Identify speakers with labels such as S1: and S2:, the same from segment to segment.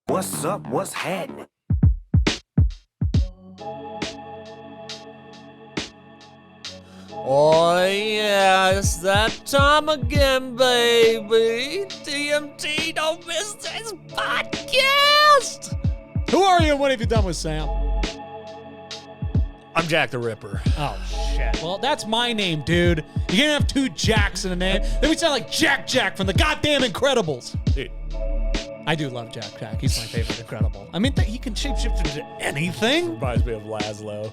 S1: What's up? What's happening?
S2: Oh yeah, it's that time again, baby. DMT, don't miss this podcast.
S3: Who are you and what have you done with Sam?
S2: I'm Jack the Ripper.
S3: Oh, shit. Well, that's my name, dude. You can't have two Jacks in a name. Then we sound like Jack from the goddamn Incredibles.
S2: Dude.
S3: I do love Jack. He's my favorite Incredible. I mean, he can shapeshift into anything.
S2: Reminds me of Laszlo.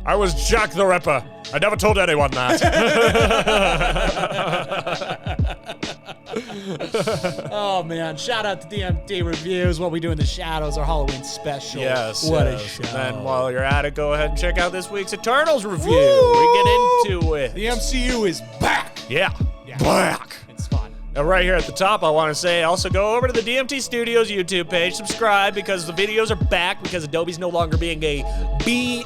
S2: I was Jack the Ripper. I never told anyone that.
S3: Oh, man. Shout out to DMT Reviews. What we do in the shadows, our Halloween special.
S2: Yes.
S3: What a show.
S2: And while you're at it, go ahead and check out this week's Eternals review. We get into it.
S3: The MCU is back.
S2: Yeah. Back.
S3: It's fun.
S2: And right here at the top, I want to say, also go over to the DMT Studios YouTube page, subscribe, because the videos are back, because Adobe's no longer being a bitch.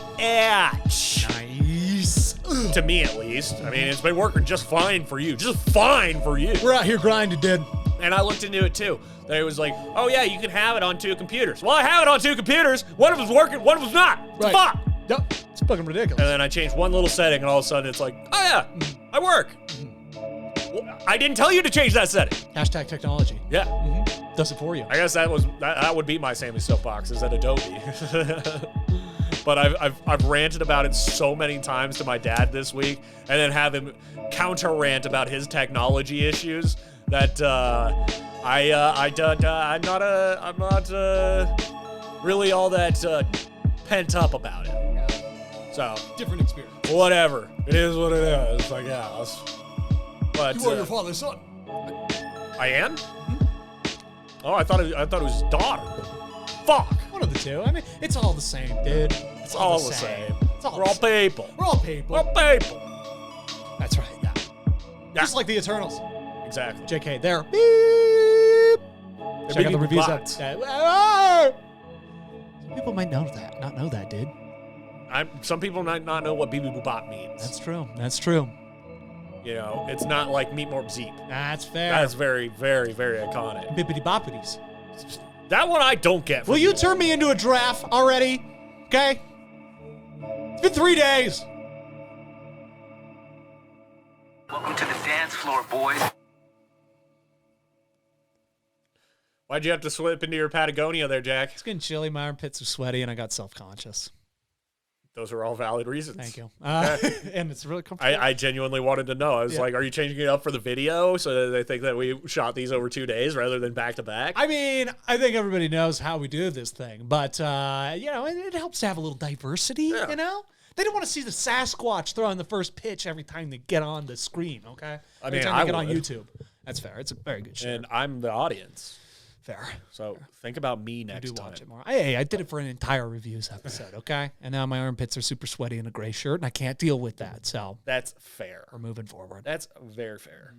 S3: Nice.
S2: To me, at least. I mean, it's been working just fine for you. Just fine for you.
S3: We're out here grinding, dude.
S2: And I looked into it, too. They was like, oh, yeah, you can have it on 2 computers. Well, I have it on 2 computers. One of them's working, one of them's not. It's
S3: Right.
S2: fuck.
S3: Yep. It's fucking ridiculous.
S2: And then I changed one little setting, and all of a sudden, it's like, oh, yeah, I work. Well, I didn't tell you to change that setting.
S3: Hashtag technology.
S2: Yeah.
S3: Does it for you.
S2: I guess that would be my Sammy soapbox, is at Adobe. But I've ranted about it so many times to my dad this week, and then have him counter rant about his technology issues that I'm not really all that pent up about it. So
S3: Different experience.
S2: whatever, it is what it is, I guess. But
S3: You are your father's son.
S2: I am. Oh, I thought it was his daughter. Fuck.
S3: One of the two. I mean, it's all the same, dude.
S2: It's all the same.
S3: It's all
S2: We're all
S3: the same.
S2: people.
S3: We're all people.
S2: We're all people.
S3: That's right, yeah.
S2: Yeah.
S3: Just like the Eternals.
S2: Exactly.
S3: JK, there. Beep.
S2: They're
S3: Check out the
S2: beeping
S3: reviews
S2: bots.
S3: up. Some people might not know that, dude.
S2: Some people might not know what BB Bop means.
S3: That's true. That's true.
S2: You know, it's not like Meet More Zeep.
S3: That's fair.
S2: That's very, very, very iconic.
S3: Bippity boppities.
S2: That one I don't get.
S3: Will you turn me into a giraffe already? Okay? It's been 3 days.
S1: Welcome to the dance floor, boys.
S2: Why'd you have to slip into your Patagonia there, Jack?
S3: It's getting chilly. My armpits are sweaty, and I got self-conscious.
S2: Those are all valid reasons.
S3: Thank you. And it's really comfortable.
S2: I genuinely wanted to know. I was like, are you changing it up for the video so that they think that we shot these over 2 days rather than back to back?
S3: I mean, I think everybody knows how we do this thing, but, you know, it helps to have a little diversity, you know? They don't want to see the Sasquatch throwing the first pitch every time they get on the screen, okay? Every time they get on YouTube. That's fair. It's a very good show.
S2: And I'm the audience.
S3: Fair.
S2: So think about me
S3: I
S2: next
S3: do
S2: time.
S3: watch it more. Hey, I did it for an entire reviews episode, okay? And now my armpits are super sweaty in a gray shirt, and I can't deal with that, so
S2: That's fair.
S3: we're moving forward.
S2: That's very fair.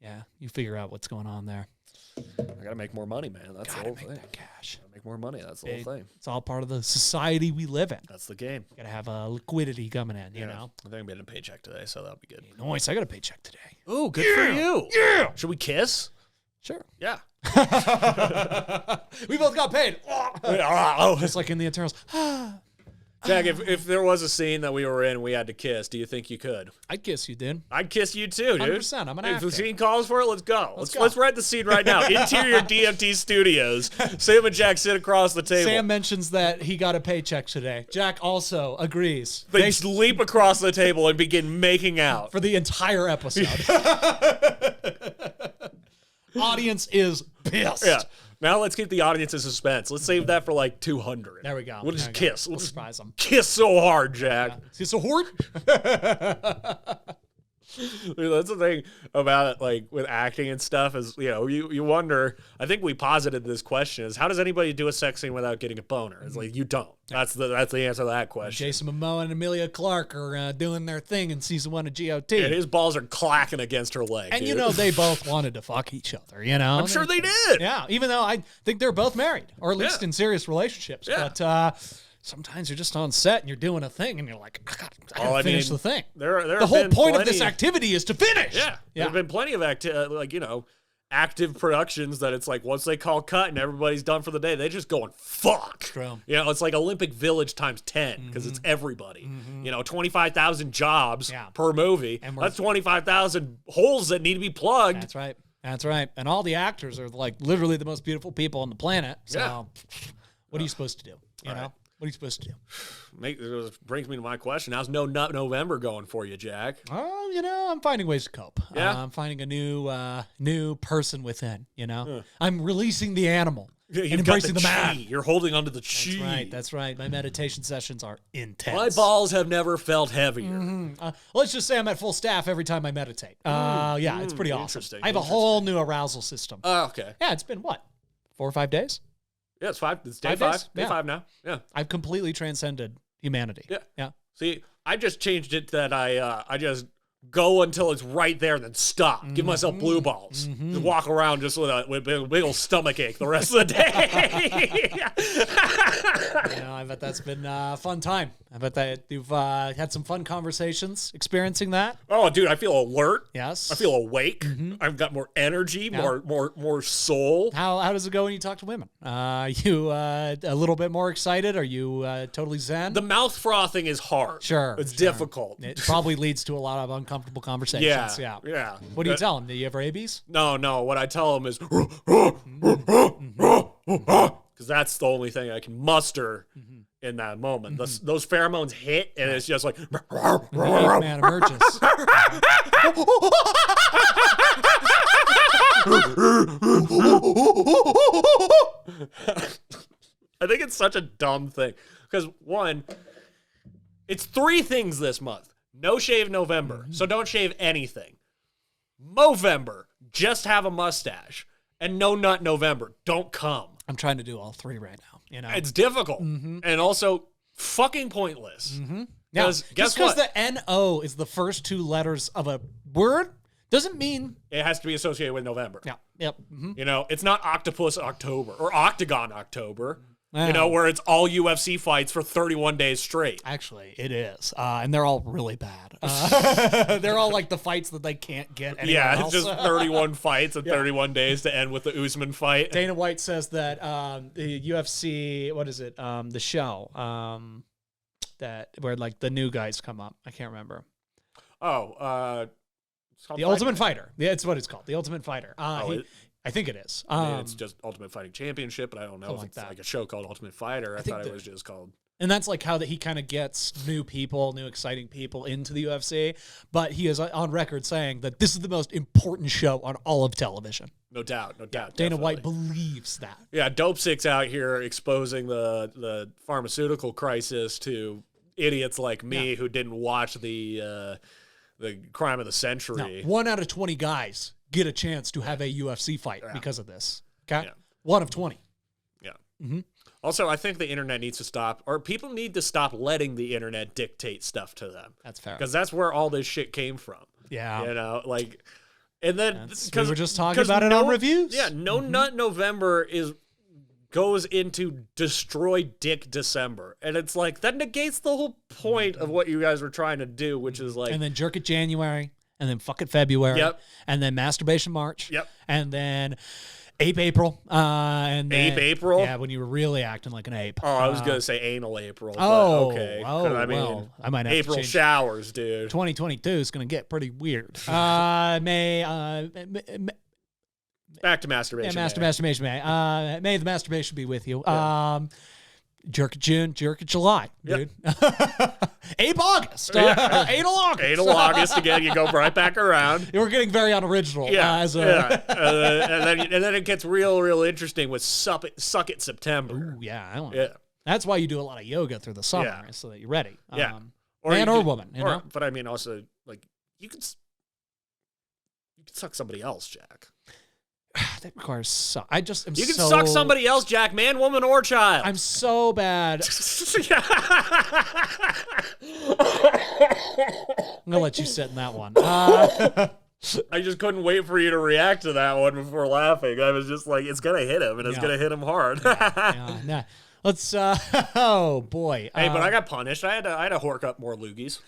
S3: Yeah, you figure out what's going on there.
S2: I gotta make more money, man. That's the
S3: Gotta
S2: whole
S3: make
S2: thing.
S3: that cash.
S2: Gotta make more money. That's the whole thing.
S3: It's all part of the society we live in.
S2: That's the game.
S3: Gotta have liquidity coming in, you know?
S2: I think I'm getting a paycheck today, so that'll be good.
S3: Nice, I got a paycheck today.
S2: Ooh, good for you.
S3: Yeah!
S2: Should we kiss?
S3: Sure.
S2: Yeah.
S3: We both got paid.
S2: Oh,
S3: Just like in the Eternals.
S2: Jack, if there was a scene that we were in and we had to kiss, do you think you could?
S3: I'd kiss you, dude.
S2: I'd kiss you too, dude.
S3: 100%. I'm an
S2: If
S3: actor.
S2: the scene calls for it, let's go.
S3: Let's go.
S2: Let's write the scene right now. Interior DMT Studios. Sam and Jack sit across the table.
S3: Sam mentions that he got a paycheck today. Jack also agrees.
S2: They leap across the table and begin making out.
S3: For the entire episode. Audience is pissed.
S2: Yeah. Now let's keep the audience in suspense. Let's save that for like 200.
S3: There we go.
S2: We'll just
S3: There we go.
S2: kiss.
S3: We'll
S2: Let's
S3: surprise them.
S2: kiss so hard, Jack.
S3: Is this a horde?
S2: Dude, that's the thing about it, like with acting and stuff is, you know, you wonder, I think we posited this question is how does anybody do a sex scene without getting a boner? It's like, you don't. That's the answer to that question.
S3: Jason Momoa and Amelia Clark are doing their thing in season 1 of GOT.
S2: Yeah, his balls are clacking against her leg.
S3: And
S2: dude.
S3: you know, they both wanted to fuck each other, you know?
S2: I'm sure they did.
S3: Yeah, even though I think they're both married, or at least in serious relationships.
S2: Yeah.
S3: But sometimes you're just on set and you're doing a thing and you're like, I gotta finish the thing.
S2: There
S3: The whole
S2: have been
S3: point of
S2: plenty-
S3: this activity is to finish.
S2: Yeah, there have been plenty of like, you know, active productions that it's like once they call cut and everybody's done for the day, they just going fuck.
S3: True.
S2: You know, it's like Olympic Village times 10 because it's everybody. You know, 25,000 jobs per movie. And that's 25,000 holes that need to be plugged.
S3: That's right. That's right. And all the actors are like literally the most beautiful people on the planet. So what are you supposed to do? You know? What are you supposed to do?
S2: It brings me to my question. How's No Nut November going for you, Jack?
S3: Oh, you know, I'm finding ways to cope.
S2: Yeah?
S3: I'm finding a new person within, you know? I'm releasing the animal and embracing the man.
S2: You're holding onto the chi.
S3: That's right. That's right. My meditation sessions are intense.
S2: My balls have never felt heavier.
S3: Let's just say I'm at full staff every time I meditate. Yeah, it's pretty awesome. I have a whole new arousal system.
S2: Oh, okay.
S3: Yeah, it's been what? 4 or 5 days?
S2: Yeah, it's 5. It's day
S3: 5
S2: 5.
S3: days?
S2: Day
S3: Yeah.
S2: 5 now. Yeah.
S3: I've completely transcended humanity.
S2: Yeah.
S3: Yeah.
S2: See, I just changed it that I just go until it's right there and then stop. Give myself blue balls. Just walk around just with a big old stomach ache the rest of the day.
S3: You know, I bet that's been a fun time. I bet that you've had some fun conversations experiencing that.
S2: Oh, dude, I feel alert.
S3: Yes.
S2: I feel awake. I've got more energy, more soul.
S3: How does it go when you talk to women? You a little bit more excited? Are you totally zen?
S2: The mouth frothing is hard.
S3: Sure.
S2: It's difficult.
S3: It probably leads to a lot of uncomfortable conversations. Yeah. What do you tell them? Do you have rabies?
S2: No. What I tell them is, because that's the only thing I can muster in that moment. Those pheromones hit, and it's just like,
S3: Man emerges.
S2: I think it's such a dumb thing. Because, one, it's 3 things this month. No shave November, so don't shave anything. Movember, just have a mustache. And no nut November, don't come.
S3: I'm trying to do all 3 right now. You know,
S2: It's difficult. And also fucking pointless.
S3: now,
S2: Guess
S3: just
S2: what?
S3: because the N-O is the first 2 letters of a word doesn't mean.
S2: It has to be associated with November.
S3: Yeah. Yep.
S2: You know, it's not Octopus October or Octagon October.
S3: Wow.
S2: You know, where it's all UFC fights for 31 days straight.
S3: Actually, it is. And they're all really bad. They're all like the fights that they can't get anywhere
S2: Yeah,
S3: else.
S2: it's just 31 fights and 31 days to end with the Usman fight.
S3: Dana White says that the UFC, what is it? The show that where like the new guys come up. I can't remember.
S2: It's called
S3: The Ultimate Fighter. Yeah, it's what it's called. The Ultimate Fighter. I think it is.
S2: It's just Ultimate Fighting Championship, but I don't know if
S3: like
S2: it's
S3: that.
S2: like a show called Ultimate Fighter. I thought it was just called.
S3: And that's like how that he kind of gets new people, new exciting people into the UFC. But he is on record saying that this is the most important show on all of television.
S2: No doubt.
S3: Dana
S2: definitely.
S3: White believes that.
S2: Yeah, Dope Sick's out here exposing the pharmaceutical crisis to idiots like me who didn't watch the crime of the century.
S3: No, 1 out of 20 guys get a chance to have a UFC fight because of this. Okay?
S2: Yeah.
S3: 1 of 20.
S2: Yeah. Also, I think the internet needs to stop, or people need to stop letting the internet dictate stuff to them.
S3: That's fair.
S2: Because that's where all this shit came from.
S3: Yeah.
S2: You know, like, and then
S3: we were just talking about it on reviews.
S2: Yeah, No Nut November goes into Destroy Dick December. And it's like, that negates the whole point of what you guys were trying to do, which is like.
S3: And then Jerk It January, and then Fuck It February.
S2: Yep.
S3: And then Masturbation March.
S2: Yep.
S3: And then Ape April. And then,
S2: Ape April?
S3: Yeah, when you were really acting like an ape.
S2: Oh, I was going to say Anal April.
S3: Oh,
S2: but okay.
S3: oh,
S2: I mean,
S3: well, I might have to
S2: April
S3: change.
S2: showers, dude.
S3: 2022 is going to get pretty weird. May
S2: Back to masturbation.
S3: masturbation May. May the masturbation be with you. Jerk it June, jerk it July, dude. Ape August. Anal August.
S2: Anal August again. You go right back around.
S3: We're getting very unoriginal.
S2: And then it gets real interesting with Suck It September.
S3: Ooh, yeah, I want.
S2: Yeah.
S3: That's why you do a lot of yoga through the summer,
S2: Yeah.
S3: so that you're ready.
S2: Yeah.
S3: Man or woman, you know?
S2: But I mean, also, like, you could suck somebody else, Jack.
S3: That requires I'm
S2: You can suck somebody else, Jack, man, woman, or child.
S3: I'm so bad. I'm gonna let you sit in that one.
S2: I just couldn't wait for you to react to that one before laughing. I was just like, it's gonna hit him, and it's gonna hit him hard.
S3: Nah. Let's. Oh boy.
S2: Hey, but I got punished. I had to hork up more loogies.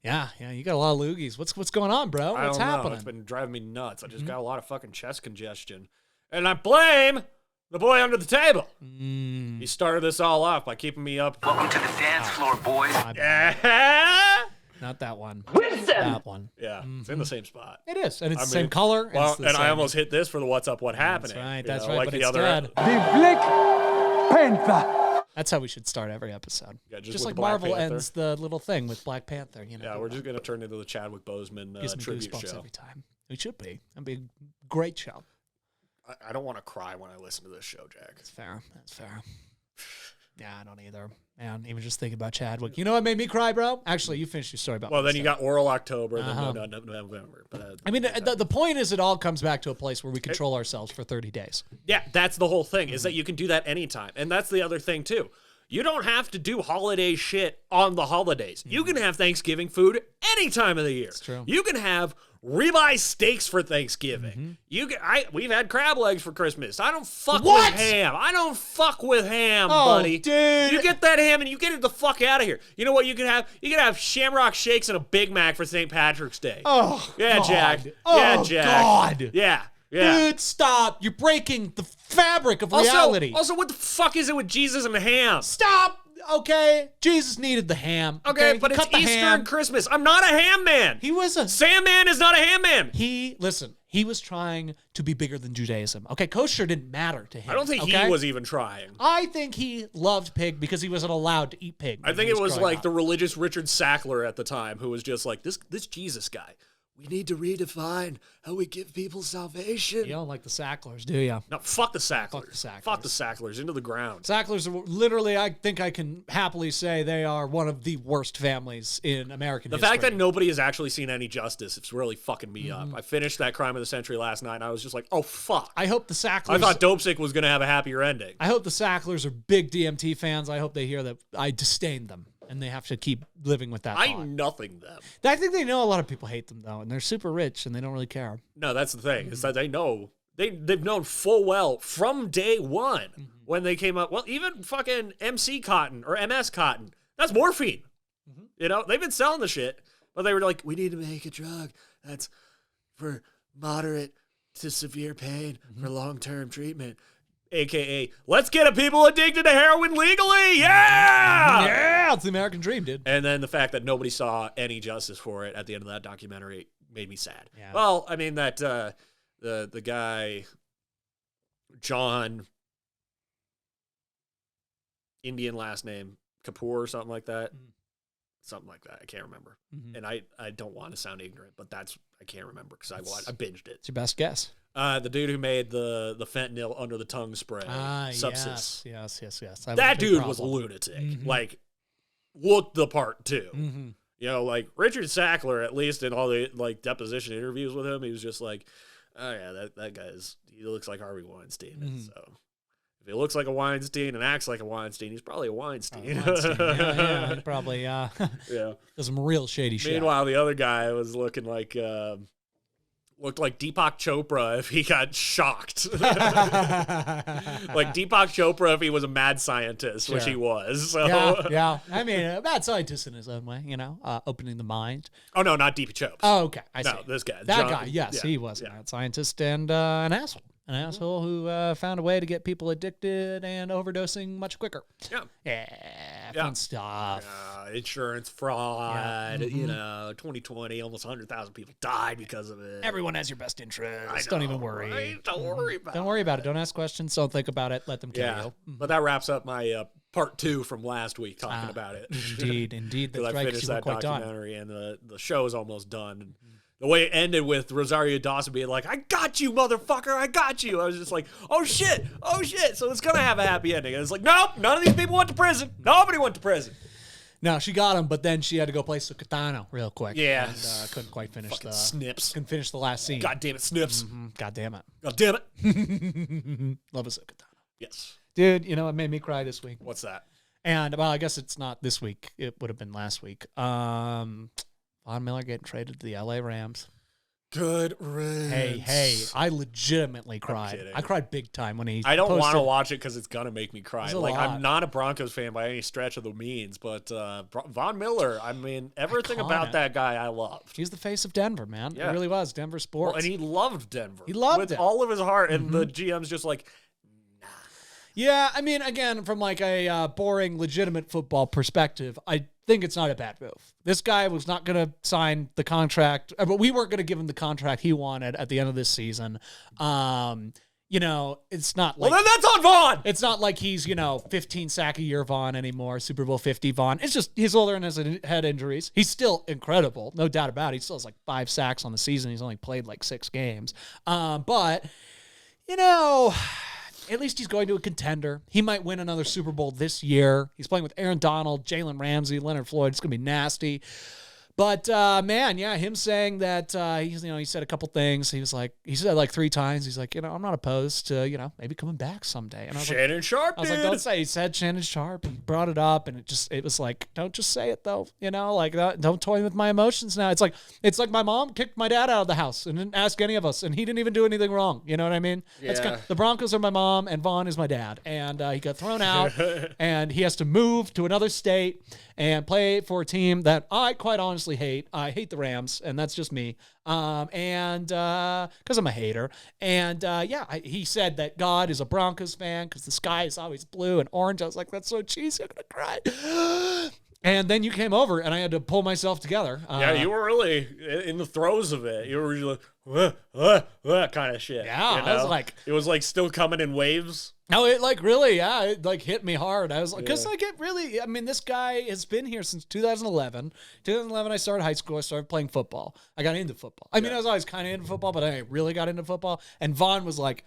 S3: Yeah, you got a lot of loogies. What's going on, bro?
S2: I
S3: What's
S2: don't know.
S3: happening?
S2: It's been driving me nuts. I just got a lot of fucking chest congestion. And I blame the boy under the table. He started this all off by keeping me up.
S1: Welcome to the dance floor, boys.
S2: Yeah.
S3: Not that one.
S4: Winston!
S3: That one.
S2: Yeah, it's in the same spot.
S3: It is, and it's
S2: I
S3: the same
S2: mean,
S3: color.
S2: Well,
S3: it's the
S2: and I
S3: same-
S2: almost hit this for the what's up, what happening.
S3: That's
S2: you know,
S3: right.
S2: like
S3: But
S2: the
S3: it's
S2: other.
S3: dead.
S4: The Black Panther!
S3: That's how we should start every episode.
S2: Yeah, just
S3: just
S2: with
S3: like
S2: the Black
S3: Marvel
S2: Panther.
S3: ends the little thing with Black Panther. You know.
S2: Yeah, we're just gonna turn into the Chadwick Boseman
S3: gives me
S2: tribute
S3: goosebumps
S2: show.
S3: every time. We should be. That'd be a great show.
S2: I don't want to cry when I listen to this show, Jack.
S3: That's fair. That's fair. Yeah, I don't either. Man, even just thinking about Chadwick. You know what made me cry, bro? Actually, you finished your story about.
S2: Well, then you
S3: Winston.
S2: got Oral October, then
S3: Uh-huh.
S2: November. But
S3: I mean, the point is, it all comes back to a place where we control ourselves for 30 days.
S2: yeah, that's the whole thing. Is that you can do that anytime, and that's the other thing too. You don't have to do holiday shit on the holidays. You can have Thanksgiving food any time of the year. That's
S3: true.
S2: You can have ribeye steaks for Thanksgiving. We've had crab legs for Christmas. I don't fuck
S3: What?
S2: with ham. I don't fuck with ham,
S3: Oh,
S2: buddy.
S3: dude.
S2: You get that ham and you get it the fuck out of here. You know what you can have? You can have Shamrock Shakes and a Big Mac for St. Patrick's Day.
S3: Oh,
S2: yeah,
S3: God.
S2: Jack.
S3: Oh,
S2: yeah, Jack.
S3: God.
S2: Yeah. Yeah.
S3: Dude, stop. You're breaking the fabric of
S2: Also,
S3: reality.
S2: what the fuck is it with Jesus and the ham?
S3: Stop. Okay. Jesus needed the ham.
S2: Okay,
S3: He
S2: but it's
S3: cut the
S2: Easter
S3: ham.
S2: and Christmas. I'm not a ham man.
S3: He was a...
S2: Sam man is not a ham man.
S3: He was trying to be bigger than Judaism. Okay, kosher didn't matter to him.
S2: I don't think
S3: okay?
S2: he was even trying.
S3: I think he loved pig because he wasn't allowed to eat pig.
S2: I
S3: when
S2: think
S3: he
S2: it was
S3: growing
S2: like
S3: up.
S2: the religious Richard Sackler at the time who was just like, this Jesus guy. We need to redefine how we give people salvation.
S3: You don't like the Sacklers, do you?
S2: No, fuck the Sacklers.
S3: Fuck the Sacklers.
S2: Fuck the Sacklers into the ground.
S3: Sacklers are literally, I think I can happily say they are one of the worst families in American
S2: The
S3: history.
S2: fact that nobody has actually seen any justice, it's really fucking me up. I finished that Crime of the Century last night, and I was just like, oh, fuck.
S3: I hope the Sacklers...
S2: I thought Dopesick was going to have a happier ending.
S3: I hope the Sacklers are big DMT fans. I hope they hear that I disdain them, and they have to keep living with that
S2: I
S3: thought.
S2: nothing them.
S3: I think they know a lot of people hate them, though, and they're super rich, and they don't really care.
S2: No, that's the thing. Is that they know they've known full well from day one when they came up. Well, even fucking MC Cotton or MS Cotton, that's morphine. You know, they've been selling the shit, but they were like, we need to make a drug that's for moderate to severe pain for long-term treatment. AKA, let's get people addicted to heroin legally. Yeah.
S3: Yeah, it's the American dream, dude.
S2: And then the fact that nobody saw any justice for it at the end of that documentary made me sad.
S3: Yeah.
S2: Well, I mean that the guy John, Indian last name, Kapoor or something like that. Something like that. I can't remember. And I don't want to sound ignorant, but I can't remember because I binged it.
S3: It's your best guess.
S2: The dude who made the fentanyl under the tongue spray. Substance.
S3: Yes.
S2: That dude was a lunatic. Like, looked the part too. You know, like Richard Sackler, at least in all the like deposition interviews with him, he was just like, oh yeah, that guy's, he looks like Harvey Weinstein. So if he looks like a Weinstein and acts like a Weinstein, he's probably a Weinstein.
S3: Yeah, probably
S2: Yeah.
S3: does some real shady shit.
S2: Meanwhile, the other guy was looking like looked like Deepak Chopra if he got shocked. Like Deepak Chopra if he was a mad scientist, which
S3: Sure.
S2: he was. So.
S3: Yeah. I mean, a bad scientist in his own way, you know, opening the mind.
S2: Oh no, not Deepak Chopra.
S3: Oh, okay. I see.
S2: No, this guy.
S3: That
S2: John-
S3: guy, yes,
S2: yeah,
S3: he was a
S2: yeah.
S3: mad scientist and an asshole. An asshole who found a way to get people addicted and overdosing much quicker.
S2: Yeah.
S3: Yeah,
S2: Yeah.
S3: fun stuff.
S2: Insurance fraud, you know, 2020, almost 100,000 people died because of it.
S3: Everyone has your best interest.
S2: I
S3: Don't
S2: know,
S3: even worry.
S2: right? Don't worry about it.
S3: Don't worry about it. Don't ask questions. Don't think about it. Let them kill
S2: Yeah,
S3: you.
S2: but that wraps up my part 2 from last week talking about it.
S3: Indeed.
S2: Because
S3: That's
S2: I
S3: right, 'cause
S2: finished
S3: you weren't
S2: that
S3: quite done.
S2: documentary and the show is almost done. The way it ended with Rosario Dawson being like, I got you, motherfucker, I got you. I was just like, oh shit, so it's going to have a happy ending. And it's like, nope, none of these people went to prison. Nobody went to prison.
S3: No, she got him, but then she had to go play Sukatano real quick.
S2: Yeah.
S3: And couldn't quite finish
S2: Fucking
S3: the
S2: Snips.
S3: Couldn't finish the last scene.
S2: God damn it, Snips.
S3: God damn it.
S2: God damn it.
S3: Love a Sukatano.
S2: Yes.
S3: Dude, you know, it made me cry this week.
S2: What's that?
S3: And, well, I guess it's not this week. It would have been last week. Von Miller getting traded to the LA Rams.
S2: Good riddance.
S3: Hey, I legitimately cried.
S2: kidding.
S3: I cried big time when he
S2: I don't want to
S3: posted-
S2: watch it because it's gonna make me cry.
S3: There's a
S2: Like
S3: lot.
S2: I'm not a Broncos fan by any stretch of the means, but Von Miller, I mean, everything about
S3: Iconic.
S2: that guy I loved.
S3: He's the face of Denver, man.
S2: Yeah.
S3: He really was. Denver sports.
S2: Well, and he loved Denver.
S3: He loved
S2: with
S3: it.
S2: all of his heart, and the GM's just like,
S3: Yeah, I mean, again, from like a boring, legitimate football perspective, I think it's not a bad move. This guy was not going to sign the contract, but we weren't going to give him the contract he wanted at the end of this season. You know, it's not like
S2: well, then that's on Vaughn.
S3: it's not like he's 15 sack a year Vaughn anymore, Super Bowl 50 Vaughn. It's just he's older and has head injuries. He's still incredible, no doubt about it. He still has like 5 sacks on the season. He's only played like 6 games, but at least he's going to a contender. He might win another Super Bowl this year. He's playing with Aaron Donald, Jalen Ramsey, Leonard Floyd. It's going to be nasty. But, man, yeah, him saying that, he said a couple things. He said like 3 times. He's like, I'm not opposed to, maybe coming back someday. And I was like,
S2: Shannon Sharp,
S3: I was like, don't say. He said Shannon Sharp. He brought it up, and it was like, don't just say it though. Like don't toy with my emotions now. It's like my mom kicked my dad out of the house and didn't ask any of us, and he didn't even do anything wrong. You know what I mean?
S2: Yeah.
S3: The Broncos are my mom, and Vaughn is my dad, and he got thrown out, and he has to move to another state and play for a team that I quite honestly hate. I hate the Rams, and that's just me. And because I'm a hater. And he said that God is a Broncos fan because the sky is always blue and orange. I was like, that's so cheesy. I'm gonna cry. And then you came over, and I had to pull myself together.
S2: Yeah, you were really in the throes of it. You were really like, kind of shit.
S3: Yeah, I was like,
S2: it was like still coming in waves.
S3: No, it it hit me hard. I was like, because this guy has been here since 2011. 2011, I started high school. I started playing football. I got into football. I was always kind of into football, but I really got into football. And Vaughn was like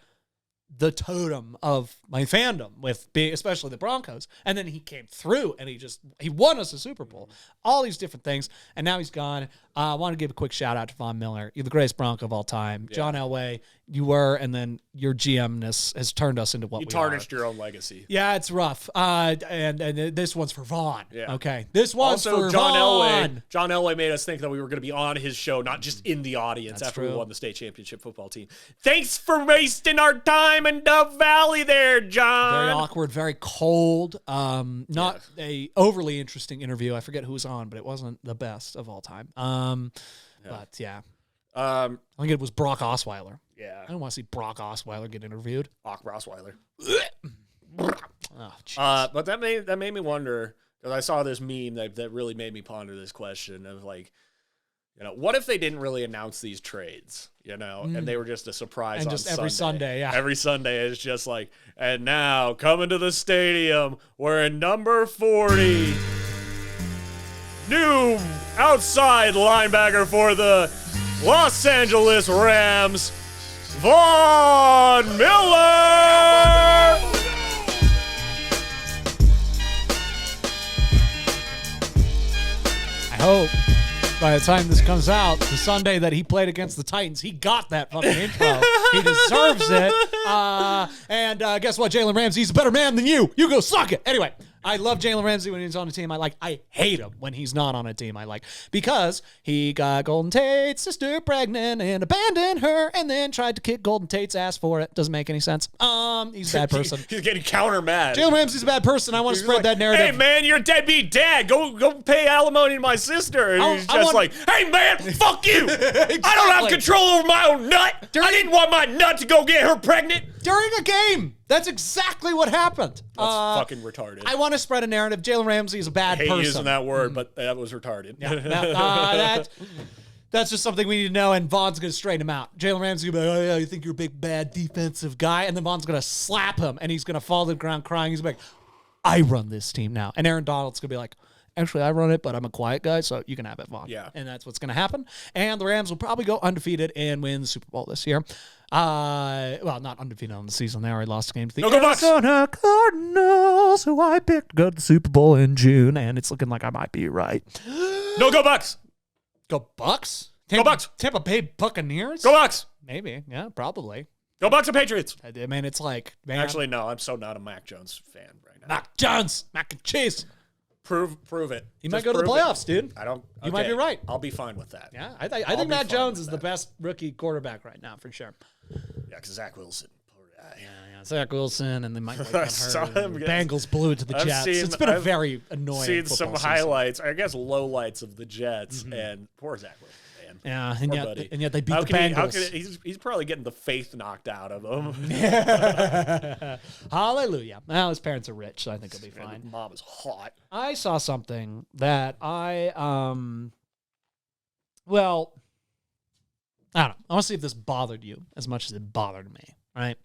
S3: the totem of my fandom with being, especially the Broncos. And then he came through and he won us a Super Bowl, all these different things. And now he's gone. I want to give a quick shout out to Von Miller. You're the greatest Bronco of all time. Yeah. John Elway, you were, and then your GMness has turned us into what we are.
S2: You tarnished your own legacy.
S3: Yeah, it's rough. And this one's for Vaughn.
S2: Yeah.
S3: Okay. This one's
S2: also,
S3: for
S2: John
S3: Vaughn.
S2: Elway. John Elway made us think that we were going to be on his show, not just in the audience.
S3: That's
S2: after
S3: true.
S2: we won the state championship football team. Thanks for wasting our time in Dove Valley there, John.
S3: Very awkward, very cold. Not a overly interesting interview. I forget who was on, but it wasn't the best of all time. But yeah. I think it was Brock Osweiler.
S2: Yeah.
S3: I don't want to see Brock Osweiler get interviewed.
S2: Brock Osweiler.
S3: Oh,
S2: but that made me wonder, because I saw this meme that really made me ponder this question of like, what if they didn't really announce these trades, and they were just a surprise
S3: And
S2: on
S3: just every Sunday, yeah.
S2: Every Sunday is just like, and now coming to the stadium, wearing number 40, new outside linebacker for the Los Angeles Rams, Von Miller!
S3: I hope by the time this comes out, the Sunday that he played against the Titans, he got that fucking intro. He deserves it. And guess what, Jalen Ramsey's a better man than you. You go suck it. Anyway, I love Jalen Ramsey when he's on a team. I hate him when he's not on a team. Because he got Golden Tate's sister pregnant and abandoned her and then tried to kick Golden Tate's ass for it. Doesn't make any sense. He's a bad person.
S2: He's getting counter mad.
S3: Jalen Ramsey's a bad person. I want to spread that narrative.
S2: Hey man, you're a deadbeat dad. Go pay alimony to my sister. And he's just like, hey man, fuck you.
S3: Exactly.
S2: I don't have control over my own nut. I didn't want my nut to go get her pregnant.
S3: During a game. That's exactly what happened.
S2: That's fucking retarded.
S3: I want to spread a narrative. Jalen Ramsey is a bad person.
S2: I hate using that word, but that was retarded.
S3: Yeah. That's just something we need to know, and Vaughn's going to straighten him out. Jalen Ramsey will be like, oh, yeah, you think you're a big, bad defensive guy? And then Vaughn's going to slap him, and he's going to fall to the ground crying. He's going to be like, I run this team now. And Aaron Donald's going to be like, actually, I run it, but I'm a quiet guy, so you can have it, Vaughn.
S2: Yeah.
S3: And that's what's going to happen. And the Rams will probably go undefeated and win the Super Bowl this year. Well, not undefeated on the season. They already lost the game to the Arizona Cardinals, who I picked to go to the Super Bowl in June, and it's looking like I might be right.
S2: No, go Bucks.
S3: Go Bucks?
S2: Go Bucks.
S3: Tampa Bay Buccaneers?
S2: Go Bucks.
S3: Maybe. Yeah, probably.
S2: Go Bucks and Patriots.
S3: I mean, it's like, man.
S2: Actually, no, I'm so not a Mac Jones fan right now.
S3: Mac Jones. Mac and cheese.
S2: Prove it.
S3: He might
S2: Just
S3: go to the
S2: prove it.
S3: playoffs, dude.
S2: I don't.
S3: You might
S2: okay,
S3: be right.
S2: I'll be fine with that.
S3: Yeah, I
S2: I'll
S3: think
S2: be
S3: Matt
S2: fine
S3: Jones
S2: with
S3: is
S2: that.
S3: the best rookie quarterback right now, for sure.
S2: Yeah, because Zach Wilson. Poor guy.
S3: Yeah, Zach Wilson, and then Mike
S2: I saw him
S3: the
S2: get-
S3: Bengals blew it to the
S2: I've
S3: Jets.
S2: seen-
S3: It's been a
S2: I've
S3: very annoying
S2: Seen some
S3: football season.
S2: highlights, I guess lowlights of the Jets, and poor Zach Wilson, man.
S3: Yeah,
S2: Poor buddy.
S3: and yet they beat
S2: How
S3: the
S2: can he- how
S3: Bengals.
S2: can he's probably getting the faith knocked out of him.
S3: Hallelujah. Well, his parents are rich, so I think he'll be
S2: And
S3: fine.
S2: his mom is hot.
S3: I saw something that well, I don't know. I want to see if this bothered you as much as it bothered me, right?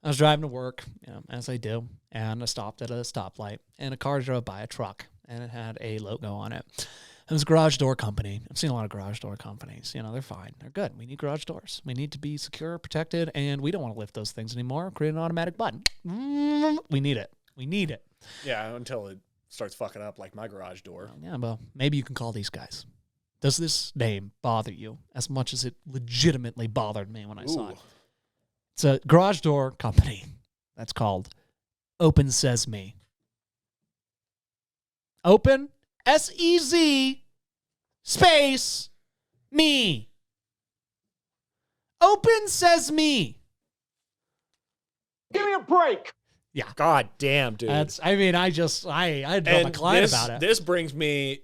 S3: I was driving to work, as I do, and I stopped at a stoplight, and a car drove by, a truck, and it had a logo on it. It was a garage door company. I've seen a lot of garage door companies. They're fine. They're good. We need garage doors. We need to be secure, protected, and we don't want to lift those things anymore. Create an automatic button. We need it. We need it.
S2: Yeah, until it starts fucking up like my garage door.
S3: Yeah, well, maybe you can call these guys. Does this name bother you as much as it legitimately bothered me when I saw it?
S2: Ooh.
S3: It's a garage door company that's called Open Sesame. Open, S-E-Z, space, me. Open Sesame.
S4: Give me a break.
S2: God damn, dude.
S3: I draw my
S2: And
S3: client
S2: this,
S3: about it.
S2: this brings me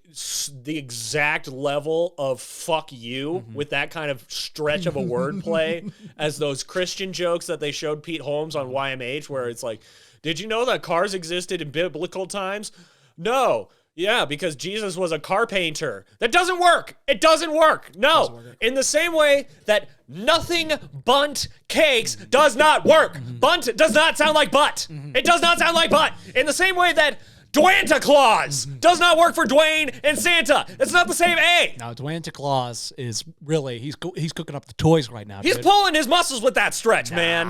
S2: the exact level of fuck you
S3: Mm-hmm.
S2: with that kind of stretch of a wordplay as those Christian jokes that they showed Pete Holmes on YMH, where it's like, did you know that cars existed in biblical times? No. Yeah, because Jesus was a car painter. That doesn't work. It doesn't work. No. In the same way that nothing bunt cakes does not work. Bunt does not sound like butt. It does not sound like butt. In the same way that Dwanta Claus does not work for Dwayne and Santa. It's not the same A.
S3: Now, Dwayne Claus is really, he's cooking up the toys right now.
S2: He's
S3: dude.
S2: pulling his muscles with that stretch, man.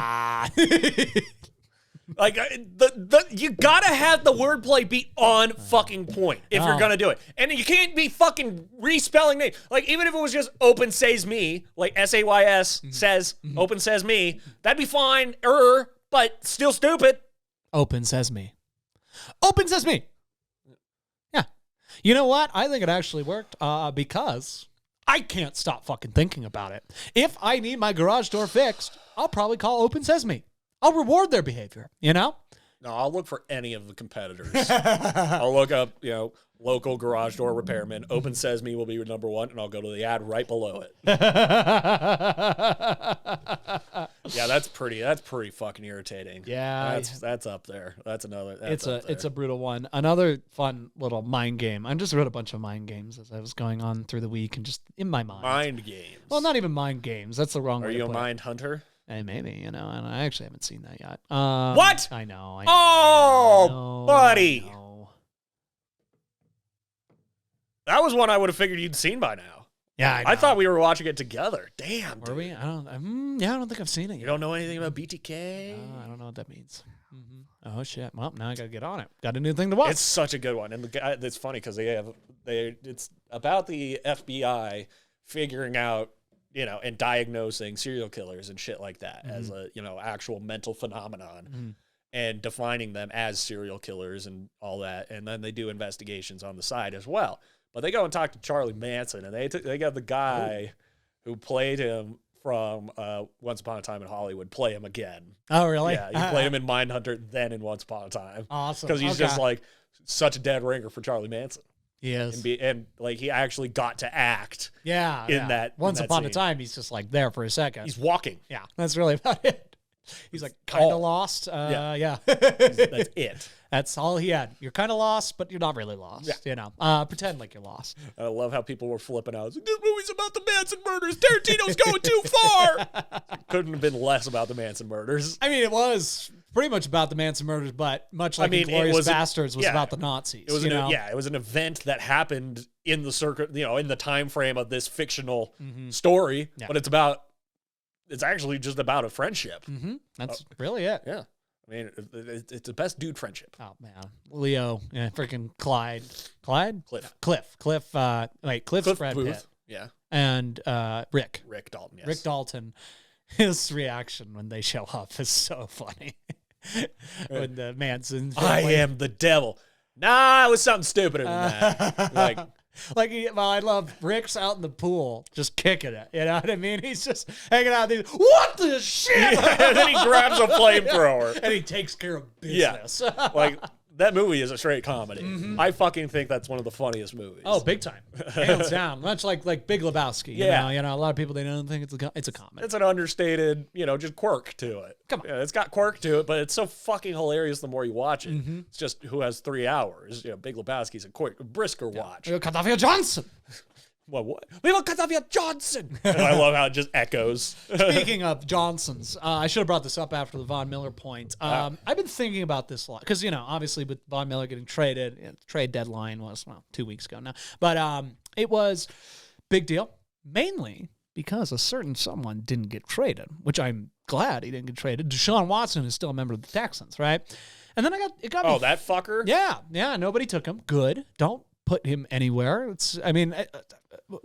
S2: Like you gotta have the wordplay be on fucking point if you're gonna do it, and you can't be fucking respelling names. Like even if it was just Open Says Me, like SAYS says Open Says Me, that'd be fine. But still stupid.
S3: Open Sesame. Open Sesame. Yeah. You know what? I think it actually worked because I can't stop fucking thinking about it. If I need my garage door fixed, I'll probably call Open Sesame. I'll reward their behavior,
S2: No, I'll look for any of the competitors. I'll look up, local garage door repairman. Open Sesame will be your number one, and I'll go to the ad right below it. Yeah, that's pretty fucking irritating.
S3: Yeah.
S2: that's up there. That's another.
S3: It's a brutal one. Another fun little mind game. I just wrote a bunch of mind games as I was going on through the week and just in my mind.
S2: mind games.
S3: Well, not even mind games. That's the wrong
S2: Are
S3: way
S2: you
S3: to
S2: a
S3: put it.
S2: mind hunter?
S3: Hey, maybe, and I actually haven't seen that yet.
S2: What?
S3: I know.
S2: Oh, buddy.
S3: I know.
S2: That was one I would have figured you'd seen by now.
S3: Yeah,
S2: I thought we were watching it together. Damn,
S3: Were
S2: dude.
S3: we? I don't think I've seen it
S2: You
S3: yet.
S2: don't know anything about BTK?
S3: I don't know what that means. Oh shit! Well, now I gotta get on it. Got a new thing to watch.
S2: It's such a good one, and the guy. It's funny because it's about the FBI figuring out, and diagnosing serial killers and shit like that as a actual mental phenomenon, and defining them as serial killers and all that, and then they do investigations on the side as well. But they go and talk to Charlie Manson, and they got the guy who played him from Once Upon a Time in Hollywood play him again.
S3: Oh really?
S2: Yeah, he played him in Mindhunter, then in Once Upon a Time.
S3: Awesome.
S2: Because he's
S3: Okay.
S2: just like such a dead ringer for Charlie Manson.
S3: Yes.
S2: And he actually got to act.
S3: Yeah.
S2: in that- in
S3: Once
S2: that
S3: upon a
S2: scene.
S3: time, he's just like there for a second.
S2: He's walking.
S3: yeah, that's really about it. He's like kind of
S2: all.
S3: lost. Yeah.
S2: That's it.
S3: That's all he had. You're kind of lost, but you're not really lost. Pretend like you're lost.
S2: I love how people were flipping out. It's like, this movie's about the Manson murders. Tarantino's going too far. Couldn't have been less about the Manson murders.
S3: I mean, it was pretty much about the Manson murders, but much like
S2: it
S3: Inglourious
S2: was
S3: Bastards was
S2: yeah.
S3: about the Nazis.
S2: It was
S3: you know?
S2: it was an event that happened in the circuit, in the time frame of this fictional story.
S3: Yeah.
S2: But it's actually just about a friendship.
S3: That's really it.
S2: Yeah. I mean, it's the best dude friendship.
S3: Oh man, Leo, freaking Clyde,
S2: Cliff.
S3: Cliff's Brad
S2: Booth.
S3: Pitt,
S2: Yeah.
S3: and Rick
S2: Dalton, yes.
S3: Rick Dalton. His reaction when they show up is so funny. When the Manson
S2: I
S3: family-
S2: am the devil. Nah, it was something stupider than that.
S3: I love Rick's out in the pool just kicking it. You know what I mean? He's just hanging out there. What the shit?
S2: And then he grabs a flamethrower.
S3: And he takes care of business.
S2: Yeah. That movie is a straight comedy. I fucking think that's one of the funniest movies.
S3: Oh, big time. Hands down. Much like Big Lebowski.
S2: Yeah.
S3: You know, a lot of people, they don't think it's a comedy.
S2: It's an understated, just quirk to it.
S3: Come on.
S2: Yeah, it's got quirk to it, but it's so fucking hilarious the more you watch it. It's just who has 3 hours. Big Lebowski's a brisker watch.
S3: Katavia Johnson.
S2: What? We will Katavia Johnson. And I love how it just echoes.
S3: Speaking of Johnsons, I should have brought this up after the Von Miller point. I've been thinking about this a lot because, obviously with Von Miller getting traded, trade deadline was, 2 weeks ago now. But it was big deal, mainly because a certain someone didn't get traded, which I'm glad he didn't get traded. Deshaun Watson is still a member of the Texans, right? And then it got me.
S2: Oh, that fucker?
S3: Yeah, nobody took him. Good. Don't put him anywhere.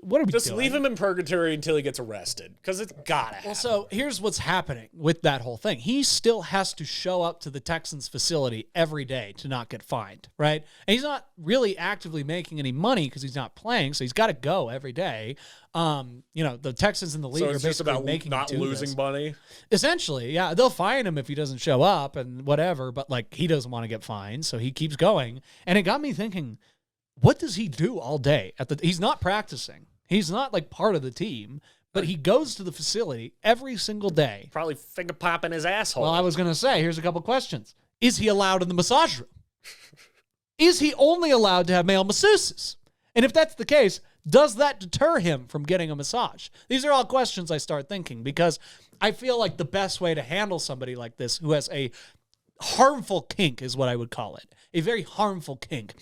S3: What are we
S2: Just
S3: doing?
S2: leave him in purgatory until he gets arrested, because it's gotta happen.
S3: Well, so here's what's happening with that whole thing. He still has to show up to the Texans facility every day to not get fined, right? And he's not really actively making any money because he's not playing, so he's got to go every day. The Texans in the league
S2: So
S3: are
S2: it's just
S3: basically
S2: about
S3: making
S2: not
S3: him do
S2: losing
S3: this.
S2: money?
S3: Essentially, yeah. They'll fine him if he doesn't show up and whatever, but he doesn't want to get fined, so he keeps going. And it got me thinking, what does he do all day? He's not practicing. He's not part of the team, but he goes to the facility every single day.
S2: Probably finger popping his asshole.
S3: Well, I was going to say, here's a couple questions. Is he allowed in the massage room? Is he only allowed to have male masseuses? And if that's the case, does that deter him from getting a massage? These are all questions I start thinking because I feel like the best way to handle somebody like this who has a harmful kink is what I would call it. A very harmful kink.